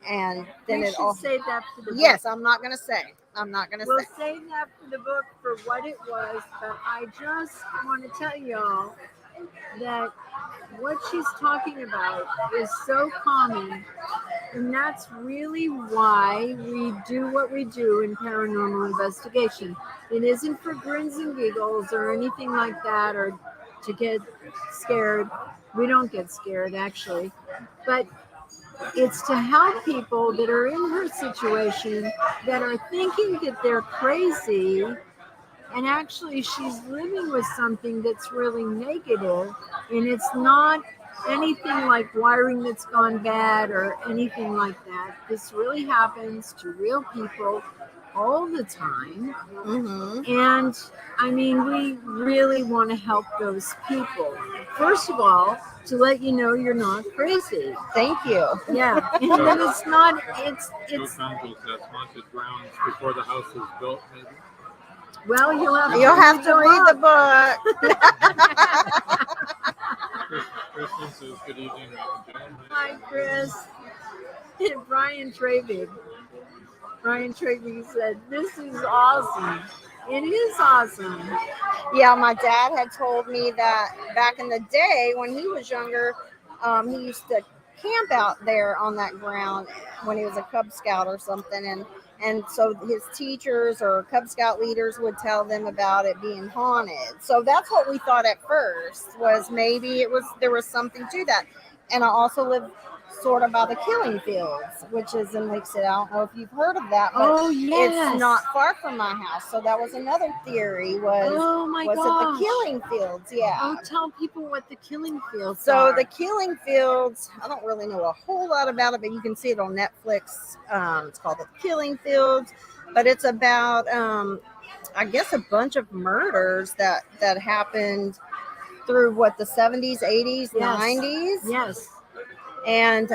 And then we it all. save that for the book. Yes, I'm not going to say. We'll save that for the book for what it was, but I just want to tell y'all that what she's talking about is so common, and that's really why we do what we do in paranormal investigation. It isn't for grins and giggles or anything like that, or to get scared. We don't get scared, actually, but it's to help people that are in her situation, that are thinking that they're crazy, and actually she's living with something that's really negative, and it's not anything like wiring that's gone bad or anything like that. This really happens to real people all the time. And I mean, we really want to help those people. First of all, to let you know you're not crazy. Thank you. Yeah, and then it's not. It's. Joe Conville says haunted grounds before the house was built. Maybe. Well, you'll have to read the book. Kristen says good evening. Hi, Chris. Brian Trabig. Brian Trabig said, "This is awesome." It is awesome. Yeah, my dad had told me that back in the day when he was younger, he used to camp out there on that ground when he was a Cub Scout or something, and so his teachers or Cub Scout leaders would tell them about it being haunted. So that's what we thought at first, was maybe there was something to that. And I also live sort of by the Killing Fields, which is in Lake City. I don't know if you've heard of that, but it's not far from my house. So that was another theory, was it the Killing Fields? Yeah. Oh, tell people what the Killing Fields So are. the Killing Fields, I don't really know a whole lot about it, but you can see it on Netflix. It's called The Killing Fields, but it's about, I guess, a bunch of murders that happened through the 70s, 80s, 90s. Yes. And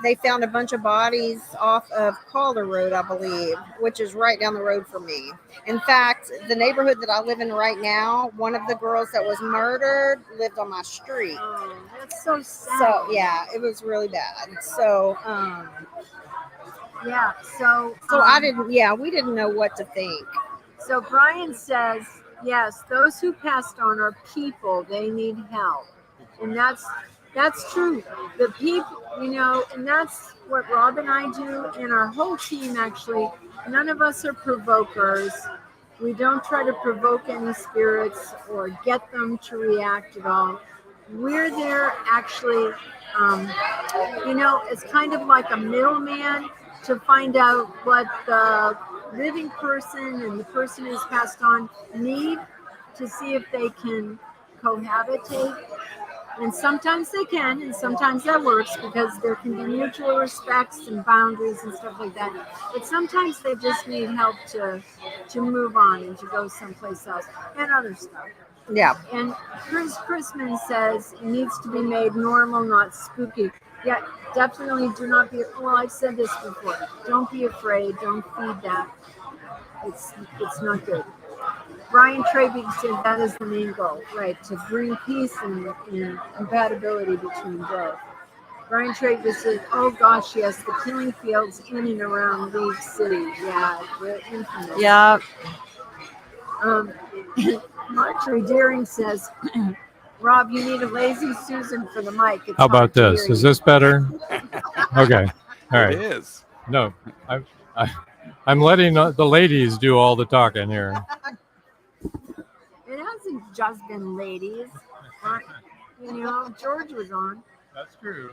they found a bunch of bodies off of Calder Road, I believe, which is right down the road from me. In fact, the neighborhood that I live in right now, one of the girls that was murdered lived on my street. Oh, that's so sad. So, yeah, it was really bad. So, yeah, so we didn't know what to think. So Brian says, yes, those who passed on are people. They need help. And that's true. The people, and that's what Rob and I do, and our whole team, actually. None of us are provokers. We don't try to provoke any spirits or get them to react at all. We're there actually, it's kind of like a middleman to find out what the living person and the person who's passed on need, to see if they can cohabitate. And sometimes they can, and sometimes that works, because there can be mutual respects and boundaries and stuff like that. But sometimes they just need help to move on and to go someplace else, and other stuff. Yeah. And Chris Chrisman says it needs to be made normal, not spooky. Yeah, definitely do not be. Well, I've said this before. Don't be afraid. Don't feed that. It's not good. Brian Trabig said that is the main goal, right? To bring peace and compatibility between both. Brian Trabig said, "Oh gosh, yes, the Killing Fields in and around League City. Yeah, they're infamous." Yeah. Marjorie Deering says, "Rob, you need a lazy Susan for the mic." It's How about hard to this? hear Is you. this better? Okay. All right. It is. No, I'm letting the ladies do all the talking here. It hasn't just been ladies. George was on. That's true.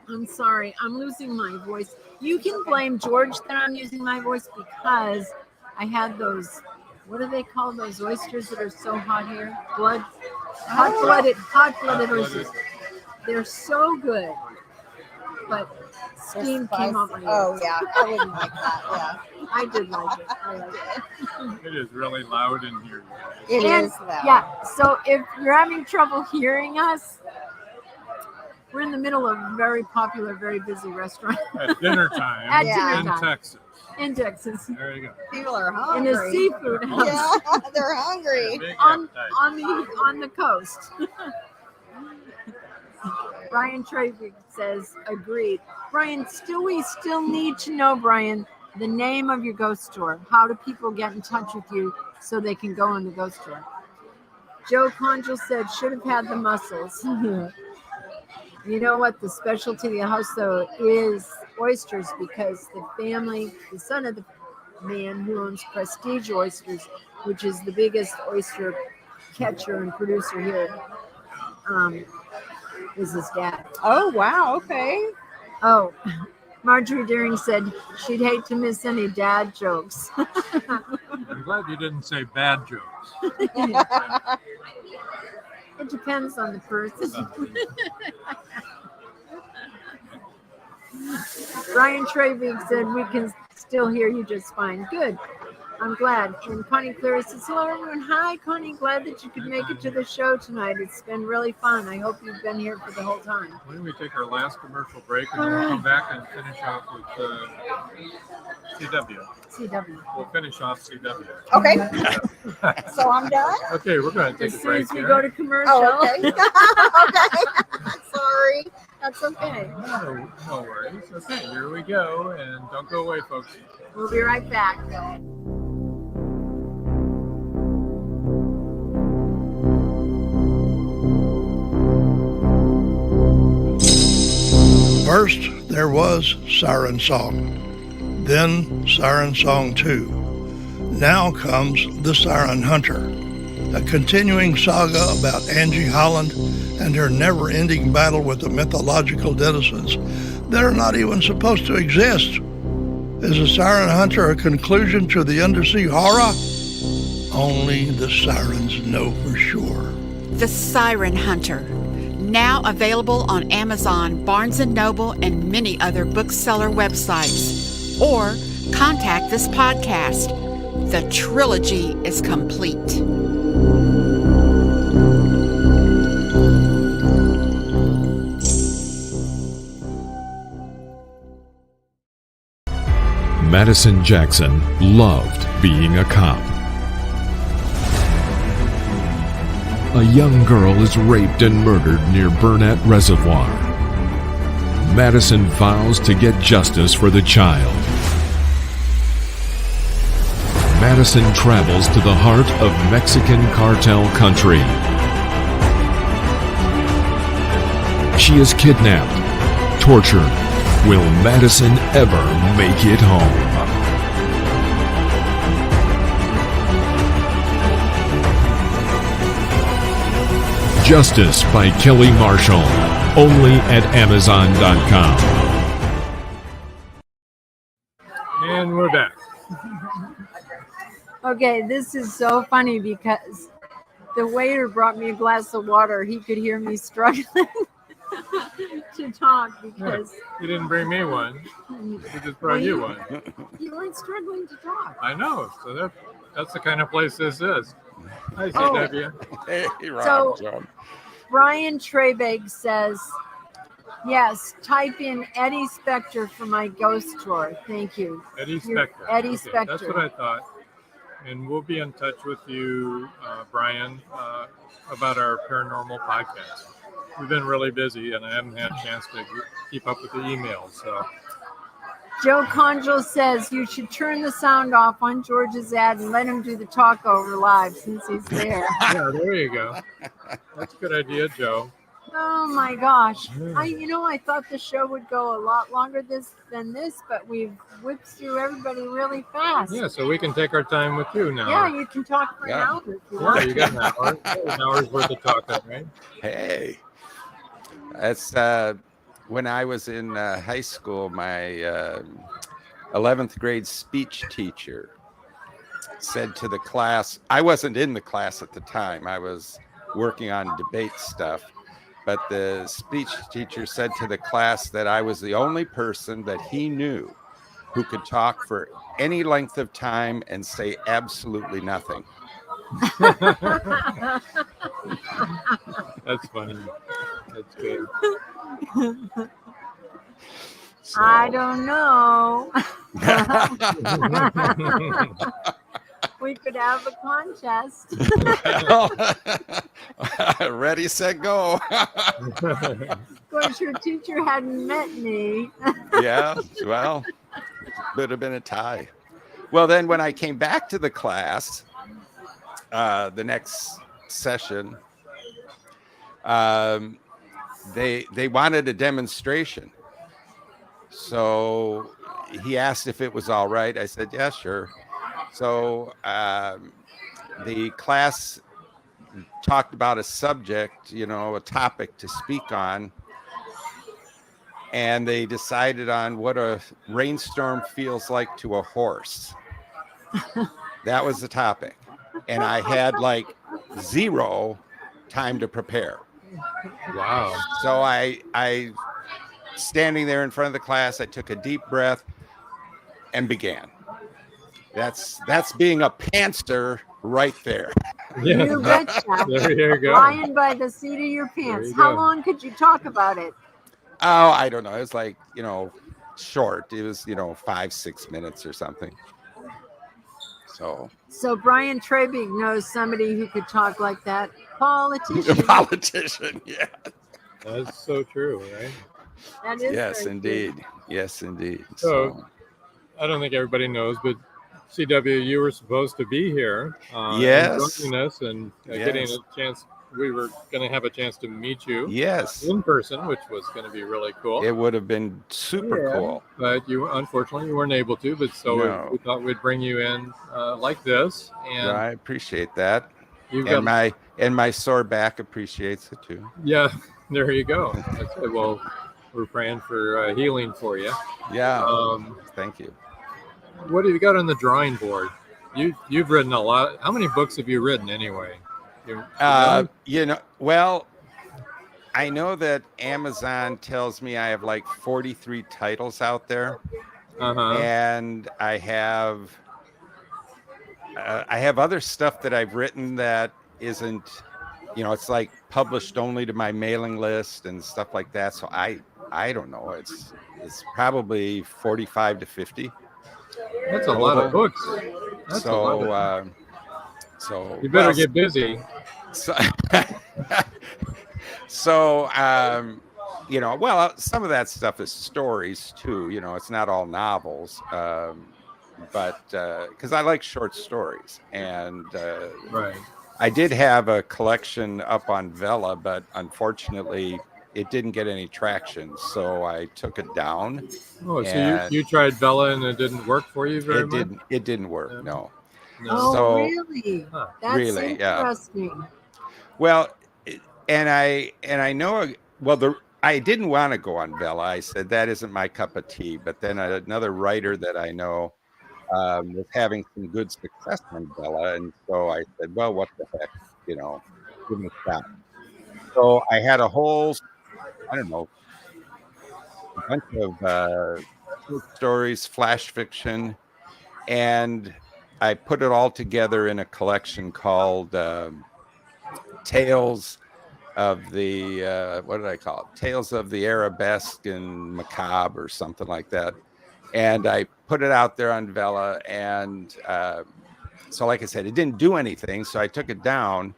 I'm sorry, I'm losing my voice. You can blame George that I'm using my voice, because I had those, what do they call those oysters that are so hot here? Hot-blooded oysters. They're so good, but steam came up. Oh, yeah, I wouldn't like that, yeah. I did like it. I like it. It is really loud in here. It is loud. Yeah, so if you're having trouble hearing us, We're in the middle of a very popular, very busy restaurant. At dinner time. At Yeah. dinner in time. Texas. In Texas. There you go. People are In hungry. a seafood house. Yeah, they're hungry. Big on appetite. on the coast. Brian Trevig says, agreed. Brian, we still need to know, Brian, the name of your ghost tour. How do people get in touch with you so they can go on the ghost tour? Joe Conjal said, should have had the muscles. You know what? The specialty of the house, though, is oysters, because the son of the man who owns Prestige Oysters, which is the biggest oyster catcher and producer here, is his dad. Oh, wow. Okay. Oh, Marjorie Deering said she'd hate to miss any dad jokes. I'm glad you didn't say bad jokes. It depends on the person. Brian Trevig said we can still hear you just fine. Good. I'm glad. And Connie Cleary says, hello, everyone. Hi, Connie. Glad that you could make it to the show tonight. It's been really fun. I hope you've been here for the whole time. Why don't we take our last commercial break and then we'll come back and finish off with CW. CW. We'll finish off CW. Okay. So I'm done? Okay, we're going to take As a soon break as we here. go to commercial. Oh, okay. Okay. Sorry. That's okay. No worries. Okay, here we go. And don't go away, folks. We'll be right back. First, there was Siren Song, then Siren Song 2. Now comes The Siren Hunter, a continuing saga about Angie Holland and her never-ending battle with the mythological denizens that are not even supposed to exist. Is The Siren Hunter a conclusion to the undersea horror? Only the sirens know for sure. The Siren Hunter, now available on Amazon, Barnes & Noble, and many other bookseller websites. Or contact this podcast. The trilogy is complete. Madison Jackson loved being a cop. A young girl is raped and murdered near Burnett Reservoir. Madison vows to get justice for the child. Madison travels to the heart of Mexican cartel country. She is kidnapped, tortured. Will Madison ever make it home? Justice by Kelly Marshall, only at Amazon.com. And we're back. Okay, this is so funny because the waiter brought me a glass of water. He could hear me struggling to talk because You didn't bring me one. We just brought you one. you weren't struggling to talk. I know. So that's the kind of place this is. Hi, Oh. CW. Hey, Rob, So- John. Brian Trebeg says, yes, type in Eddie Spector for my ghost tour. Thank you. Eddie You're- Spector. Eddie Okay, Spector. That's what I thought. And we'll be in touch with you, Brian, about our paranormal podcast. We've been really busy, and I haven't had a chance to keep up with the emails. So Joe Conjal says you should turn the sound off on George's ad and let him do the talk over live since he's there. yeah, there you go. That's a good idea, Joe. Oh my gosh. I thought the show would go a lot longer than this, but we've whipped through everybody really fast. Yeah, so we can take our time with you now. Yeah, you can talk for an hour if you want. Yeah, you got an hour. An hour's worth of talking, right? Hey, that's when I was in high school. My 11th grade speech teacher said to the class, I wasn't in the class at the time. I was working on debate stuff. But the speech teacher said to the class that I was the only person that he knew who could talk for any length of time and say absolutely nothing. That's funny. That's good. So. I don't know. We could have a contest. Ready, set, go. Of course, your teacher hadn't met me. Yeah, well, would have been a tie. Well, then when I came back to the class, the next session, they wanted a demonstration. So he asked if it was all right. I said, yeah, sure. So the class talked about a subject, a topic to speak on. And they decided on what a rainstorm feels like to a horse. That was the topic. And I had like 0 time to prepare. Wow. So I standing there in front of the class, I took a deep breath and began. That's being a pantser right there. Yeah. You betcha. There you go. Flying by the seat of your pants. How long could you talk about it? Oh, I don't know. It was like, short. It was, 5-6 minutes or something. So Brian Trebig knows somebody who could talk like that. Politician. A politician, yeah. That's so true, right? That is yes, indeed. True. Yes, indeed. So I don't think everybody knows, but CW, you were supposed to be here. Yes. Joining us and getting a chance. We were going to have a chance to meet you. Yes. In person, which was going to be really cool. It would have been super cool. But unfortunately, you weren't able to. But we thought we'd bring you in like this. And I appreciate that. And my sore back appreciates it too. Yeah, there you go. Okay, well, we're praying for healing for you. Yeah. Thank you. What have you got on the drawing board? You've written a lot. How many books have you written anyway? Well, I know that Amazon tells me I have like 43 titles out there, and I have other stuff that I've written that isn't, it's like published only to my mailing list and stuff like that. So I don't know. It's probably 45 to 50. That's a lot of books. So you better get busy. So some of that stuff is stories too. It's not all novels, but because I like short stories, and I did have a collection up on Vella, but unfortunately it didn't get any traction, so I took it down. Oh, so you tried Vella and it didn't work for you very much? It didn't work. No. Oh, really? That's really interesting. Yeah. Well, and I know. Well, I didn't want to go on Vella. I said that isn't my cup of tea. But then another writer that I know was having some good success on Vella, and so I said, well, what the heck, give me a shot. So I had a whole, a bunch of short stories, flash fiction, and I put it all together in a collection called Tales of the what did I call it? Tales of the Arabesque and Macabre or something like that. And I put it out there on Vella, and so like I said, it didn't do anything, so I took it down.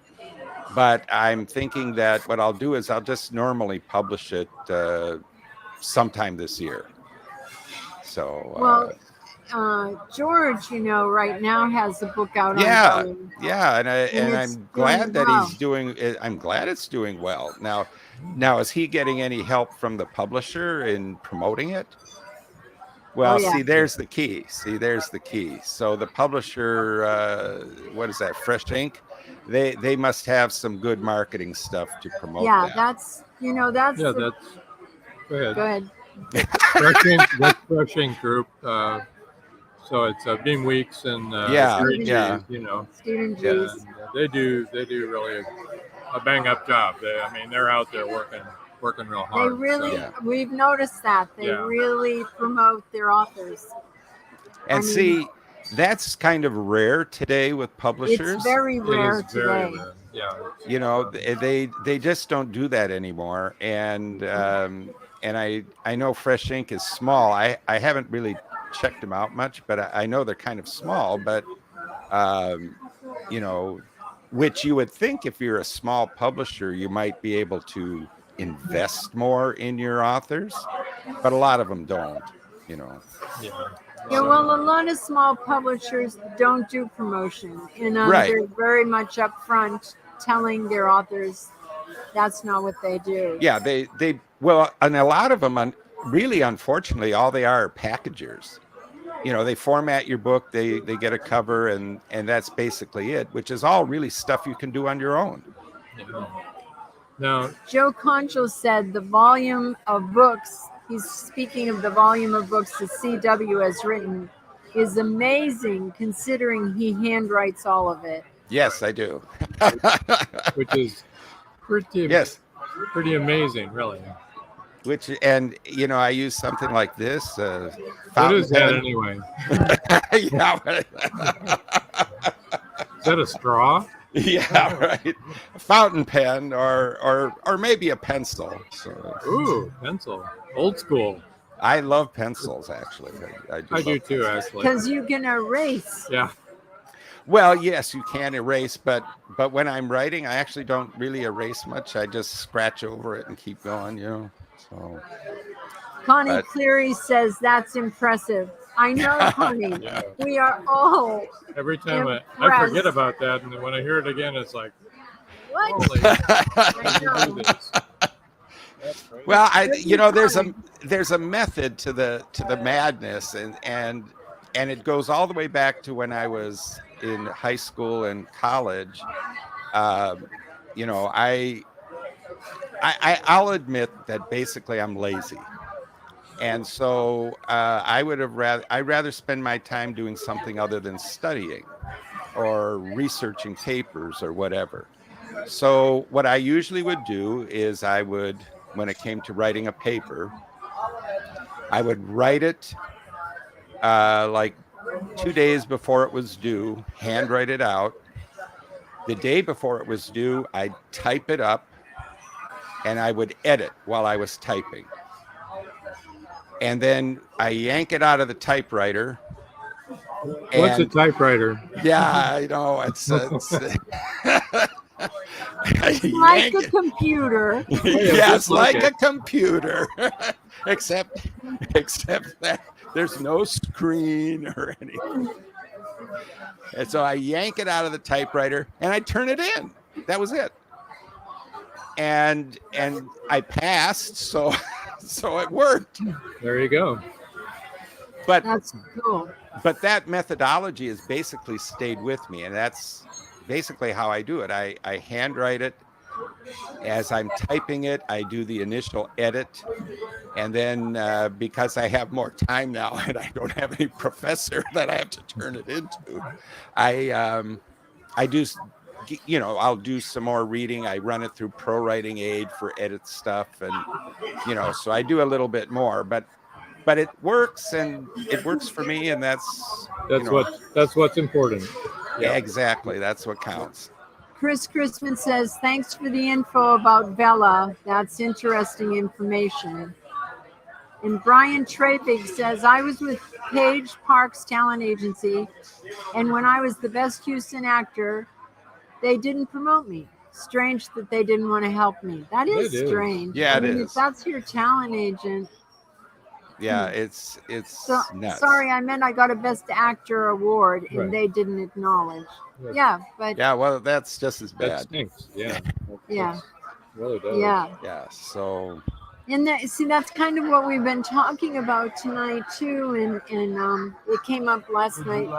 But I'm thinking that what I'll do is I'll just normally publish it sometime this year. So George, right now has a book out. And I'm glad that he's doing. I'm glad it's doing well. Now, is he getting any help from the publisher in promoting it? Well, see, there's the key. So the publisher, what is that? Fresh Ink. They must have some good marketing stuff to promote. Yeah, that. that's. Go ahead. Go ahead. That's Fresh Ink Group. So it's Beam Weeks and Stephen G's. They do really a bang up job. They're out there working real hard. They really, we've noticed that they really promote their authors. And that's kind of rare today with publishers. It's very rare today. Yeah. You know, they just don't do that anymore. And I know Fresh Ink is small. I haven't really checked them out much, but I know they're kind of small. But you know, which you would think if you're a small publisher, you might be able to invest more in your authors, but a lot of them don't. You know. Yeah, well, a lot of small publishers don't do promotion, and Right. they're very much upfront telling their authors that's not what they do. Yeah, they well, and a lot of them, really, unfortunately, all they are packagers. You know, they format your book, they get a cover, and that's basically it, which is all really stuff you can do on your own. Now, Joe Concho said the volume of books, he's speaking of the volume of books that CW has written, is amazing considering he handwrites all of it. Yes, I do. Which is pretty amazing, really. Which, and you know, I use something like this. What is that anyway? Yeah. Is that a straw? Yeah, right. A fountain pen or maybe a pencil. So, ooh, pencil. Old school. I love pencils, actually. I do too, actually. Because you can erase. Yeah. Well, yes, you can erase, but when I'm writing, I actually don't really erase much. I just scratch over it and keep going, you know. So. Connie Cleary says that's impressive. I know, Connie. Yeah. We are all every time I forget about that, and then when I hear it again, it's like, what? Holy, I know. Well, you know, there's a method to the madness, and it goes all the way back to when I was in high school and college. You know, I'll admit that basically I'm lazy. And so I'd rather spend my time doing something other than studying or researching papers or whatever. So what I usually would do is when it came to writing a paper, I would write it like 2 days before it was due, handwrite it out. The day before it was due, I'd type it up and I would edit while I was typing. And then I yank it out of the typewriter. What's a typewriter? Yeah, I know. It's like a computer. Yes, like a computer. except that there's no screen or anything. And so I yank it out of the typewriter and I turn it in. That was it. And I passed, so it worked. There you go. But that's cool. But that methodology has basically stayed with me, and that's basically how I do it. I handwrite it. As I'm typing it, I do the initial edit, and then because I have more time now and I don't have any professor that I have to turn it into, I do, you know, I'll do some more reading. I run it through Pro Writing Aid for edit stuff, and you know, so I do a little bit more, but it works, and it works for me, and that's what's important. Yeah, exactly. That's what counts. Chris Christman says, thanks for the info about Bella. That's interesting information. And Brian Trapig says, I was with Page Park's talent agency, and when I was the best Houston actor, they didn't promote me. Strange that they didn't want to help me. That is strange. Yeah, I mean, it is. If that's your talent agent. Yeah, it's nuts. Sorry, I meant I got a Best Actor award, and Right. they didn't acknowledge. Yeah, but yeah, well, that's just as bad. That stinks. Yeah. yeah, Really does. yeah. Yeah. So. And see, that's kind of what we've been talking about tonight too, and it came up last night.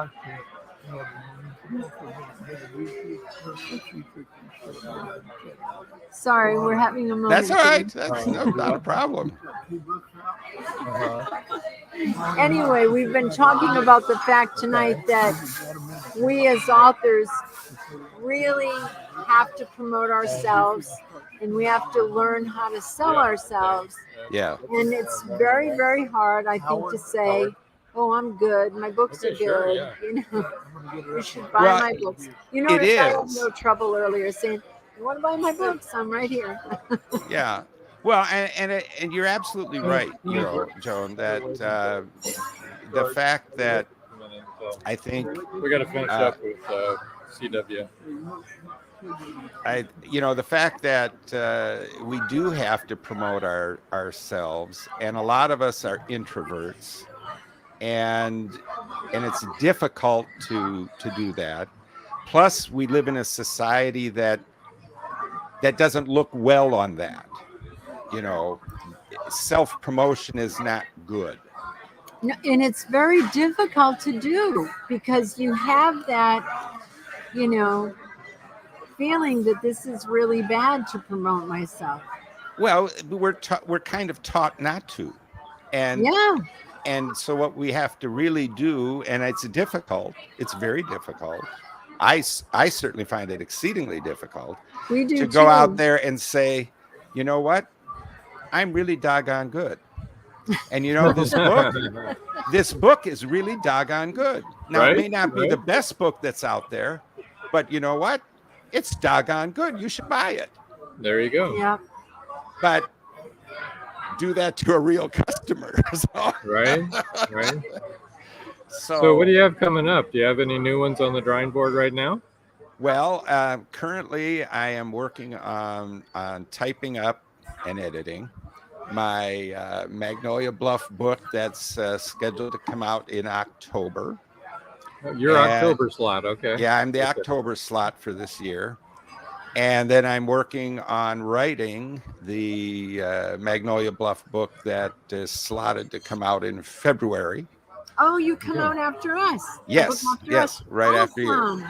Sorry, we're having a moment. That's all right. That's not a problem. Anyway, we've been talking about the fact tonight that we as authors really have to promote ourselves, and we have to learn how to sell ourselves. Yeah. And it's very, very hard, I think, to say, Oh, I'm good. My books are good. Sure, yeah. You know, you should buy my books. You notice I had no trouble earlier saying, "You want to buy my books? I'm right here." Yeah. Well, and you're absolutely right, Joan, that the fact that I think we got to finish up with CW. The fact that we do have to promote ourselves, and a lot of us are introverts, and it's difficult to do that. Plus, we live in a society that doesn't look well on that. Self-promotion is not good. No, and it's very difficult to do because you have that, feeling that this is really bad to promote myself. Well, we're kind of taught not to, and so what we have to really do, and it's difficult. It's very difficult. I certainly find it exceedingly difficult to go out there and say, you know what, I'm really doggone good. And this book is really doggone good. Now, it may not be the best book that's out there, but you know what? It's doggone good. You should buy it. There you go. Yeah. But do that to a real customer. Right. So what do you have coming up? Do you have any new ones on the drawing board right now? Well, currently I am working on typing up and editing my Magnolia Bluff book that's scheduled to come out in October. Your October slot, okay. Yeah, I'm the October slot for this year. And then I'm working on writing the Magnolia Bluff book that is slotted to come out in February. Oh, you come out after us. Yes, right after you.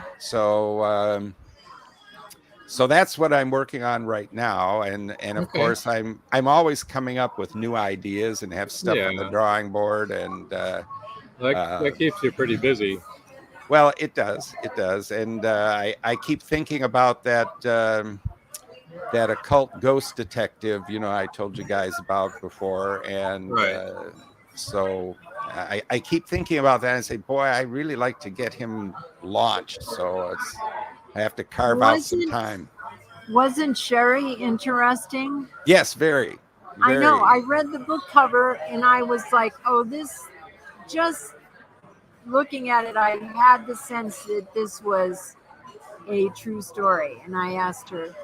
So that's what I'm working on right now, and of course I'm always coming up with new ideas and have stuff on the drawing board, and that keeps you pretty busy. Well, it does, and I keep thinking about that occult ghost detective, I told you guys about before, and so I keep thinking about that and say, boy, I really like to get him launched, so I have to carve out some time. Wasn't Sherry interesting? Yes, very. I know. I read the book cover and I was like, oh, this, just looking at it, I had the sense that this was a true story. And I asked her,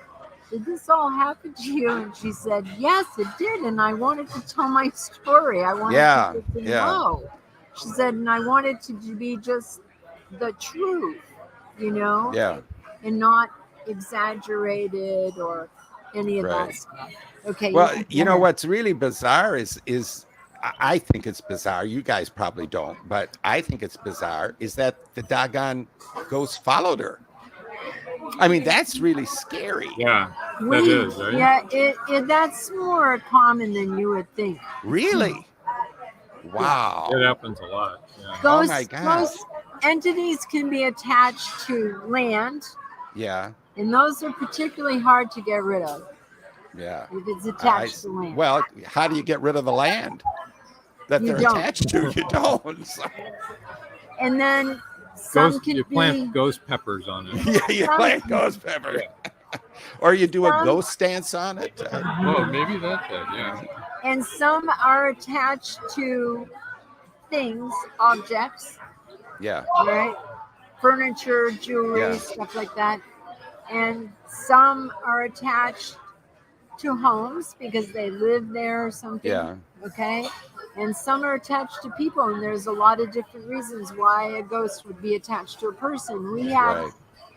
did this all happen to you? And she said, yes, it did. And I wanted to tell my story. I wanted people to know. She said, and I wanted to be just the truth, Yeah. And not exaggerated or any of that stuff. Okay. Well, what's really bizarre is I think it's bizarre. You guys probably don't, but I think it's bizarre is that the doggone ghost followed her. I mean, that's really scary. Yeah, that is, right? Yeah, that's more common than you would think. Really? Wow. It happens a lot. Yeah. Ghost, oh my gosh. Ghost entities can be attached to land. Yeah. And those are particularly hard to get rid of. Yeah. If it's attached to land. Well, how do you get rid of the land that they're attached to? You don't. So. And then you plant ghost peppers on it. Yeah, you plant ghost peppers. Or you do a ghost dance on it. Oh, maybe that's it, yeah. And some are attached to things, objects. Yeah. Right? Furniture, jewelry, stuff like that. And some are attached to homes because they live there or something. Yeah. Okay. And some are attached to people, and there's a lot of different reasons why a ghost would be attached to a person. We had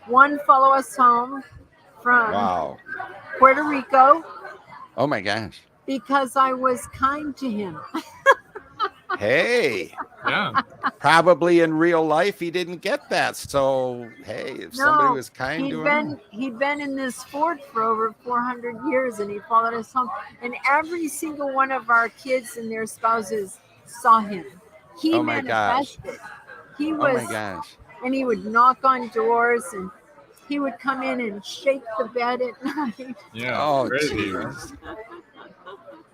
one follow us home from Puerto Rico. Oh my gosh. Because I was kind to him. Hey. Yeah. Probably in real life he didn't get that. So hey, if somebody was kind to him. He'd been in this fort for over 400 years, and he followed us home. And every single one of our kids and their spouses saw him. He manifested. He was, oh my gosh. And he would knock on doors, and he would come in and shake the bed at night. Yeah. Oh, geez.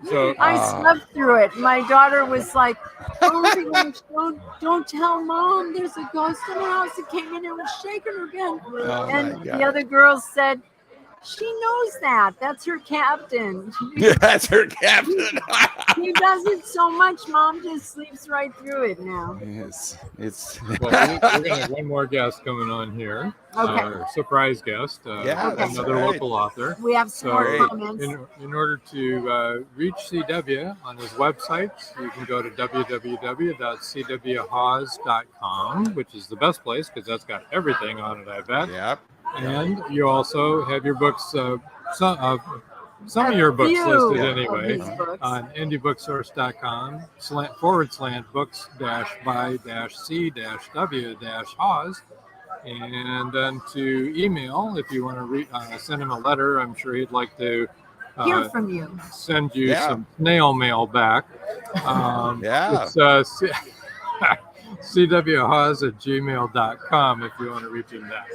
So I slept through it. My daughter was like, "Oh my gosh, don't tell mom. There's a ghost in the house that came in and was shaking her again." Oh, And my the God. other girls said, "She knows that. That's her captain." That's her captain. He does it so much, Mom just sleeps right through it now. It's Well, we're going to have one more guest coming on here. Okay. Surprise guest. Yeah, Okay. that's Another right. local author. We have some more Great. comments. In order to reach CW on his website, you can go to www.cwhawes.com, which is the best place because that's got everything on it, I bet. Yep. And you also have your books, some of your books listed anyway on indieBookSource.com/books/by-c-w-Hawes. And then to email, if you want to send him a letter, I'm sure he'd like to Hear from you. Send you some snail mail back. It's cwhawes@gmail.com if you want to reach him back.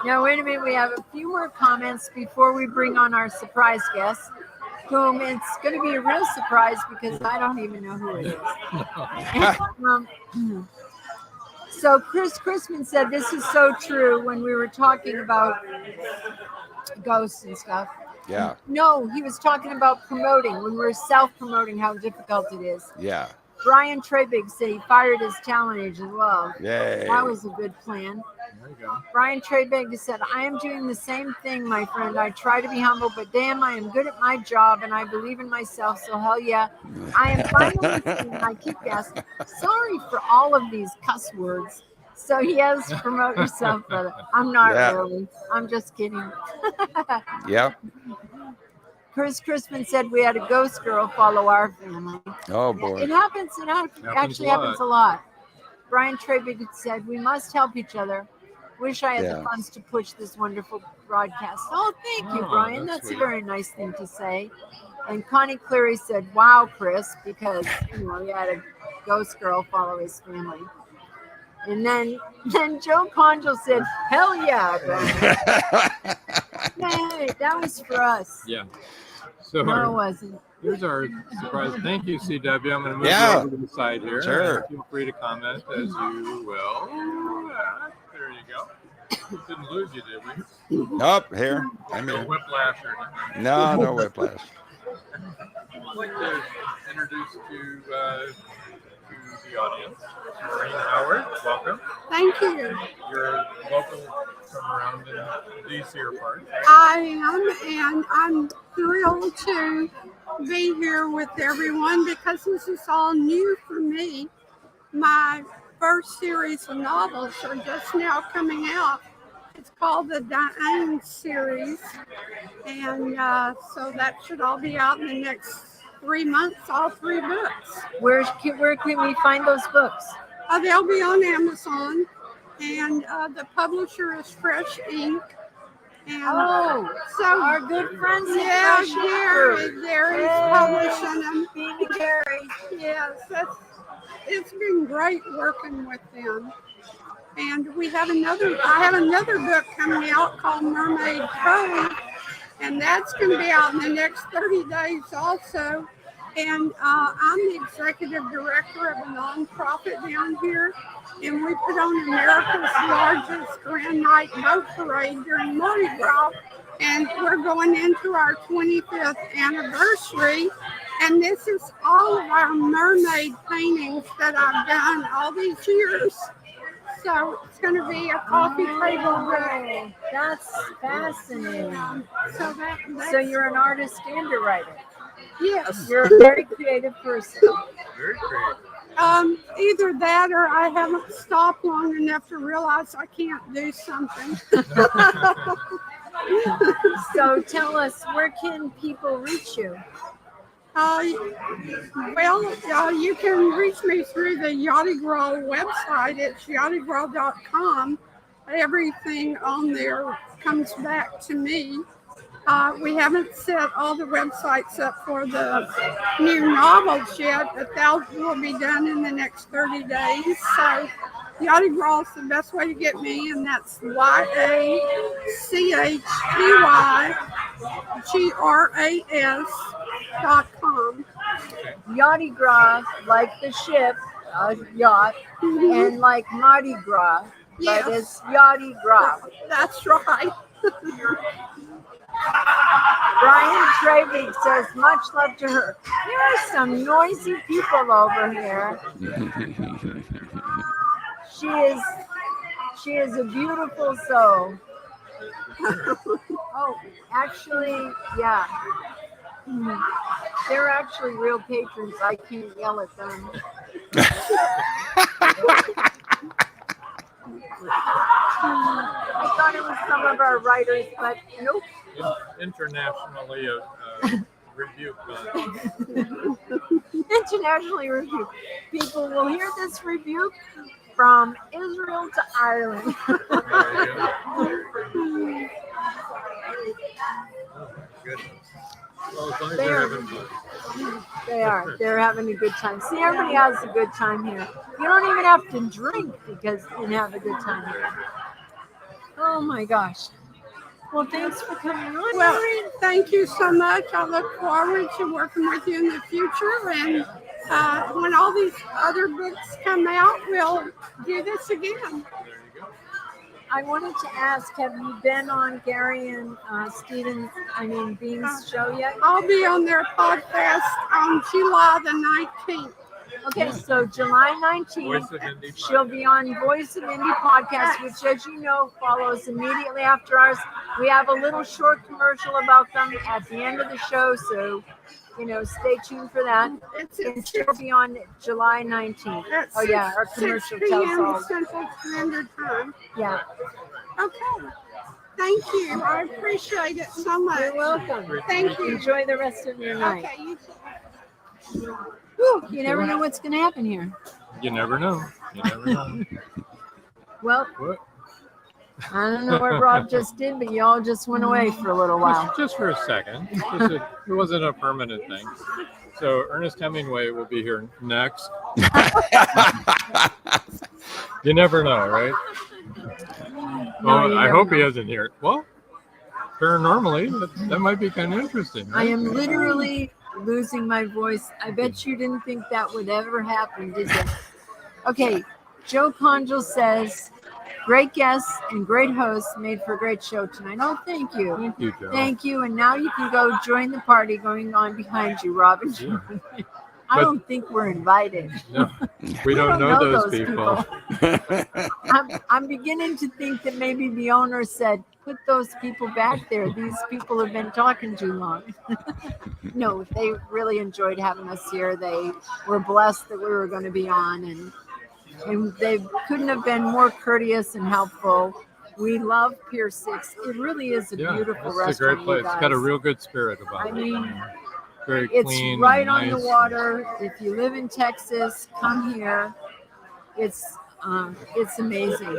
Now, wait a minute. We have a few more comments before we bring on our surprise guest, whom it's going to be a real surprise because I don't even know who it is. So Chris Chrisman said, "This is so true," when we were talking about ghosts and stuff. Yeah. No, he was talking about promoting, when we're self-promoting, how difficult it is. Yeah. Brian Trebig said he fired his talent agent as well. Yay. That was a good plan. There you go. Brian Trebig said, "I am doing the same thing, my friend. I try to be humble, but damn, I am good at my job and I believe in myself, so hell yeah. I am finally seeing my kick-ass. Sorry for all of these cuss words. So yes, promote yourself, brother." I'm not really. I'm just kidding. Yep. Chris Chrisman said we had a ghost girl follow our family. Oh, boy. It happens. It actually happens a lot. Brian Trebig said, "We must help each other. Wish I had the funds to push this wonderful broadcast." Oh, thank you, Brian. That's a very nice thing to say. And Connie Cleary said, "Wow, Chris," because he had a ghost girl follow his family. And then Joe Conjo said, "Hell yeah, Brian." Hey, that was for us. Yeah. So No, it wasn't. Here's our surprise. Thank you, CW. I'm going to move you over to the side here. Sure. Feel free to comment as you will. There you go. Didn't lose you, did we? Nope. Here. I'm No here. whiplash or nothing. No whiplash. I'd like to introduce to the audience, Maureen Howard. Welcome. Thank you. You're local from around in these here parts. I am, and I'm thrilled to be here with everyone because this is all new for me. My first series of novels are just now coming out. It's called the Diane series, and so that should all be out in the next 3 months, all 3 books. Where can we find those books? They'll be on Amazon, and the publisher is Fresh Ink. And so our good friends at Fresh Gary's publishing them. Gary. Yes, it's been great working with them. And I have another book coming out called Mermaid Cove, and that's going to be out in the next 30 days also. And I'm the executive director of a nonprofit down here, and we put on America's largest Grand Night Boat Parade during Mardi Gras, and we're going into our 25th anniversary. And this is all of our mermaid paintings that I've done all these years. So it's going to be a coffee table book. That's fascinating. So you're an artist and a writer. Yes. You're a very creative person. Very creative. Either that or I haven't stopped long enough to realize I can't do something. So tell us, where can people reach you? You can reach me through the Yachty Gras website. It's yachtygras.com. Everything on there comes back to me. We haven't set all the websites up for the new novels yet, but that will be done in the next 30 days. So Yachty Gras is the best way to get me, and that's YACHTYGRAS. yachty.com. Yachty Gras, like the ship, yacht, and like Mardi Gras, Yes. but it's Yachty Gras. That's right. Brian Trevig says, much love to her. There are some noisy people over here. She is a beautiful soul. Oh, actually, yeah. They're actually real patrons. I can't yell at them. I thought it was some of our writers, but nope. Internationally rebuked. Internationally rebuked. People will hear this rebuke from Israel to Ireland. Well, as long as they're having fun. They are. They're having a good time. See, everybody has a good time here. You don't even have to drink because you can have a good time here. Oh my gosh. Well, thanks for coming on. Well, thank you so much. I look forward to working with you in the future. And when all these other books come out, we'll do this again. I wanted to ask, have you been on Gary and Bean's show yet? I'll be on their podcast on July the 19th. Okay, so July 19th, she'll be on Voice of Indie podcast, which, as you know, follows immediately after ours. We have a little short commercial about them at the end of the show, so, stay tuned for that. And she'll be on July 19th. Oh, yeah, our commercial tells all. Central Standard Time. Yeah. Okay. Thank you. I appreciate it so much. You're welcome. Thank you. Enjoy the rest of your night. Okay, you too. Whew, you never know what's going to happen here. You never know. You never know. Well, What? I don't know what Rob just did, but y'all just went away for a little while. Just for a second. It wasn't a permanent thing. So Ernest Hemingway will be here next. You never know, right? Well, I hope he isn't here. Well, paranormally, that might be kind of interesting. Right? I am literally losing my voice. I bet you didn't think that would ever happen, did you? Okay, Joe Conjal says, great guests and great hosts made for a great show tonight. Oh, thank you. Thank you, Joe. Thank you. And now you can go join the party going on behind you, Robin. Yeah. I don't think we're invited. No, we don't know those people. I'm beginning to think that maybe the owner said, put those people back there. These people have been talking too long. No, they really enjoyed having us here. They were blessed that we were going to be on, and they couldn't have been more courteous and helpful. We love Pier 6. It really is a beautiful restaurant. It's a great place. It's got a real good spirit about it. I mean, very it's clean. right and on nice. the water. If you live in Texas, come here. It's amazing.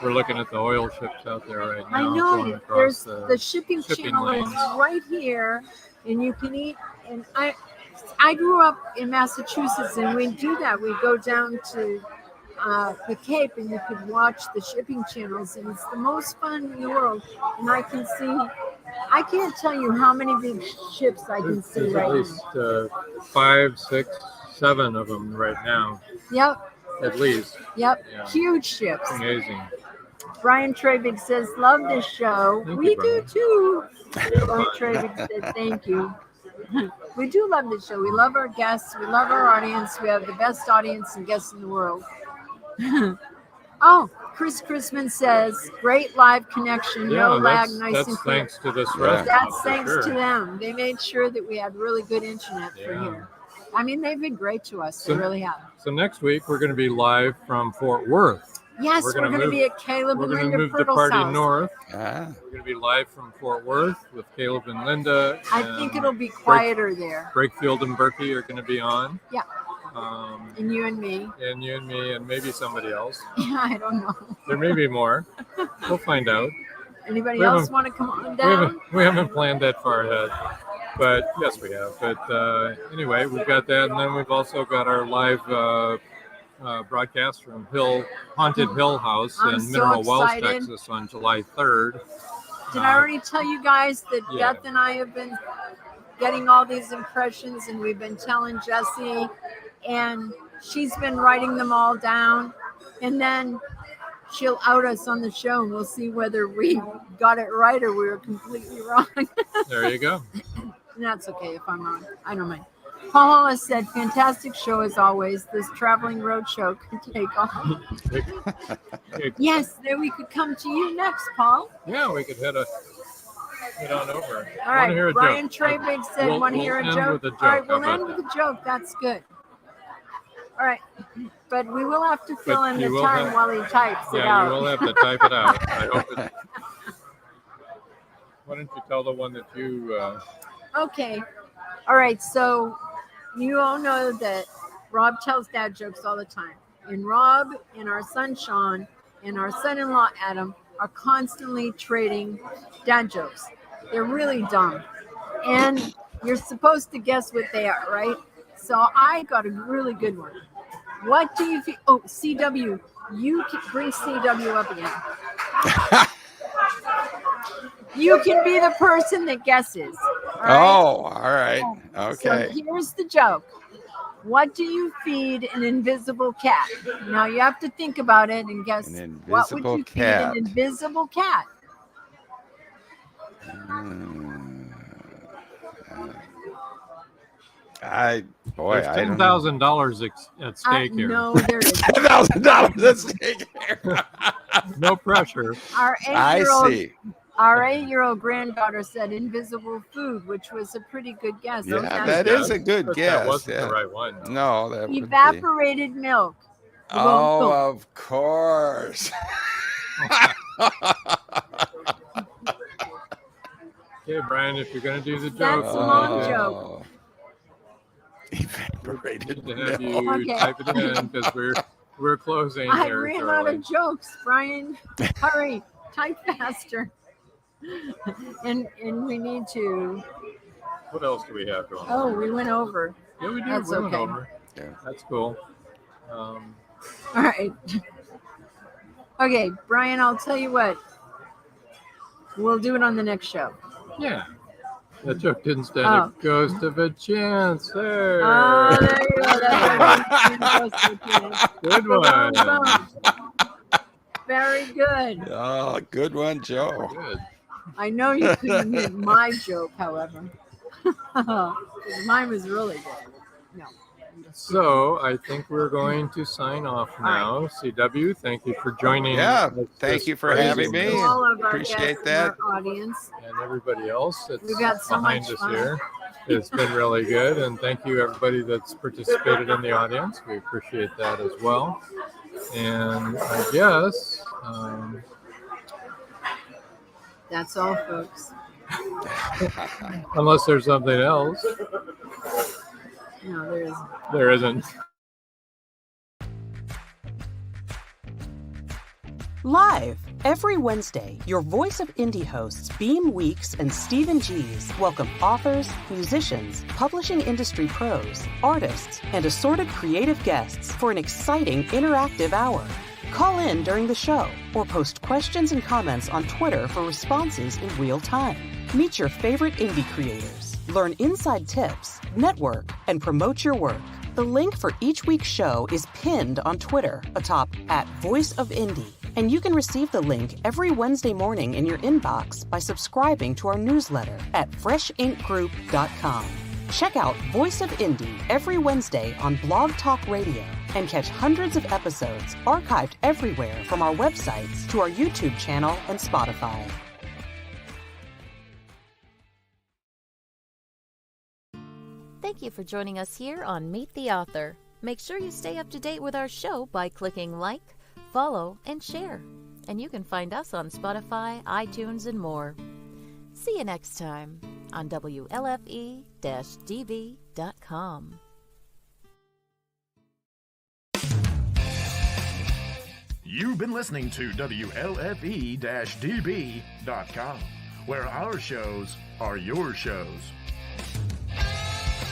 We're looking at the oil ships out there right now. I know. Going across The shipping channel lanes. is right here, and you can eat. And I grew up in Massachusetts, and we do that. We go down to the Cape, and you could watch the shipping channels, and it's the most fun in the world. And I can't tell you how many big ships I can see There's right at least now. 5, 6, 7 of them right now. Yep. At least. Yep. Yeah. Huge ships. Amazing. Brian Trevig says, love this show. Thank We you, do Brian. too. Brian Trevig said, thank you. We do love this show. We love our guests. We love our audience. We have the best audience and guests in the world. Oh, Chris Chrisman says, great live connection. No lag. Nice and clear. That's thanks to this restaurant. That's for thanks sure. to them. They made sure that we had really good internet for here. I mean, they've been great to us. They really have. So next week we're going to be live from Fort Worth. Yes, we're going to be at Caleb and We're going Linda to move the Pirtle's party house. north. We're going to be live from Fort Worth with Caleb and Linda. I think it'll be quieter there. Brakefield and Berkey are going to be on. Yeah. And you and me. And you and me and maybe somebody else. Yeah, I don't know. There may be more. We'll find out. Anybody We else haven't- want to come on down? We haven't planned that far ahead. But yes, we have. But anyway, we've got that. And then we've also got our live broadcast from Haunted Hill House I'm in so Mineral Wells, excited. Texas on July 3rd. Did I already tell you guys that Yeah. Beth and I have been getting all these impressions, and we've been telling Jessie, and she's been writing them all down, and then she'll out us on the show, and we'll see whether we got it right or we were completely wrong. There you go. And that's okay if I'm wrong. I don't mind. Paul Hollis said, fantastic show as always. This traveling road show could take off. Yes, then we could come to you next, Paul. Yeah, we could head on over. All right, hear a Brian joke. Trebig said, want to hear a end joke? with a joke. All right, we'll How end about with a joke. That's good. All right, but we will have to fill But in you the will time have- while he types it Yeah, out. you will have to type it out. I hope it. Why don't you tell the one that you? Okay. All right. So you all know that Rob tells dad jokes all the time. And Rob and our son Sean and our son-in-law Adam are constantly trading dad jokes. They're really dumb. And you're supposed to guess what they are, right? So I got a really good one. What do you feel? Oh, CW. You can bring CW up again. You can be the person that guesses. All right? Oh, all right. Okay. So here's the joke. What do you feed an invisible cat? Now you have to think about it and guess what would invisible you cat. feed an invisible cat? I There's don't know. $10,000 at stake here. No, there isn't. $10,000 at stake here. No pressure. Our I 8-year-old see. Our 8-year-old granddaughter said invisible food, which was a pretty good guess. Yeah, that is a good But guess. that wasn't the yeah. right one. No, that would be. Evaporated milk. Oh, of course. Okay, Brian, if you're going to do the joke, That's a long joke. Evaporated to have milk. you Okay. type it in because we're closing I here. ran shortly. out of jokes, Brian. Hurry, type faster. And we need to. What else do we have going on? Oh, we went over. Yeah, we did. That's We went okay. over. Yeah, that's cool. All right. Okay, Brian, I'll tell you what. We'll do it on the next show. Yeah. That joke didn't stand Oh. a ghost of a chance. There. Oh, there you go. That's Good one. Very good. Oh, good one, Joe. Good. I know you couldn't hit my joke, however. Mine was really good. No. So I think we're going to sign off now. CW, thank you for joining. Yeah, us thank this you for having crazy- me. All of our Appreciate guests that. in our audience. And everybody else that's We've got so behind much us fun. here. It's been really good. And thank you, everybody that's participated in the audience. We appreciate that as well. And I guess That's all, folks. unless there's something else, No, there isn't. there isn't. Live every Wednesday, your Voice of Indie hosts Beam Weeks and Stephen G's welcome authors, musicians, publishing industry pros, artists, and assorted creative guests for an exciting interactive hour. Call in during the show or post questions and comments on Twitter for responses in real time. Meet your favorite indie creators, learn inside tips, network, and promote your work. The link for each week's show is pinned on Twitter atop @VoiceOfIndie, and you can receive the link every Wednesday morning in your inbox by subscribing to our newsletter at freshinkgroup.com. Check out Voice of Indie every Wednesday on Blog Talk Radio and catch hundreds of episodes archived everywhere from our websites to our YouTube channel and Spotify. Thank you for joining us here on Meet the Author. Make sure you stay up to date with our show by clicking like, follow, and share. And you can find us on Spotify, iTunes, and more. See you next time on WLFE-DB.com. You've been listening to WLFE-DB.com, where our shows are your shows.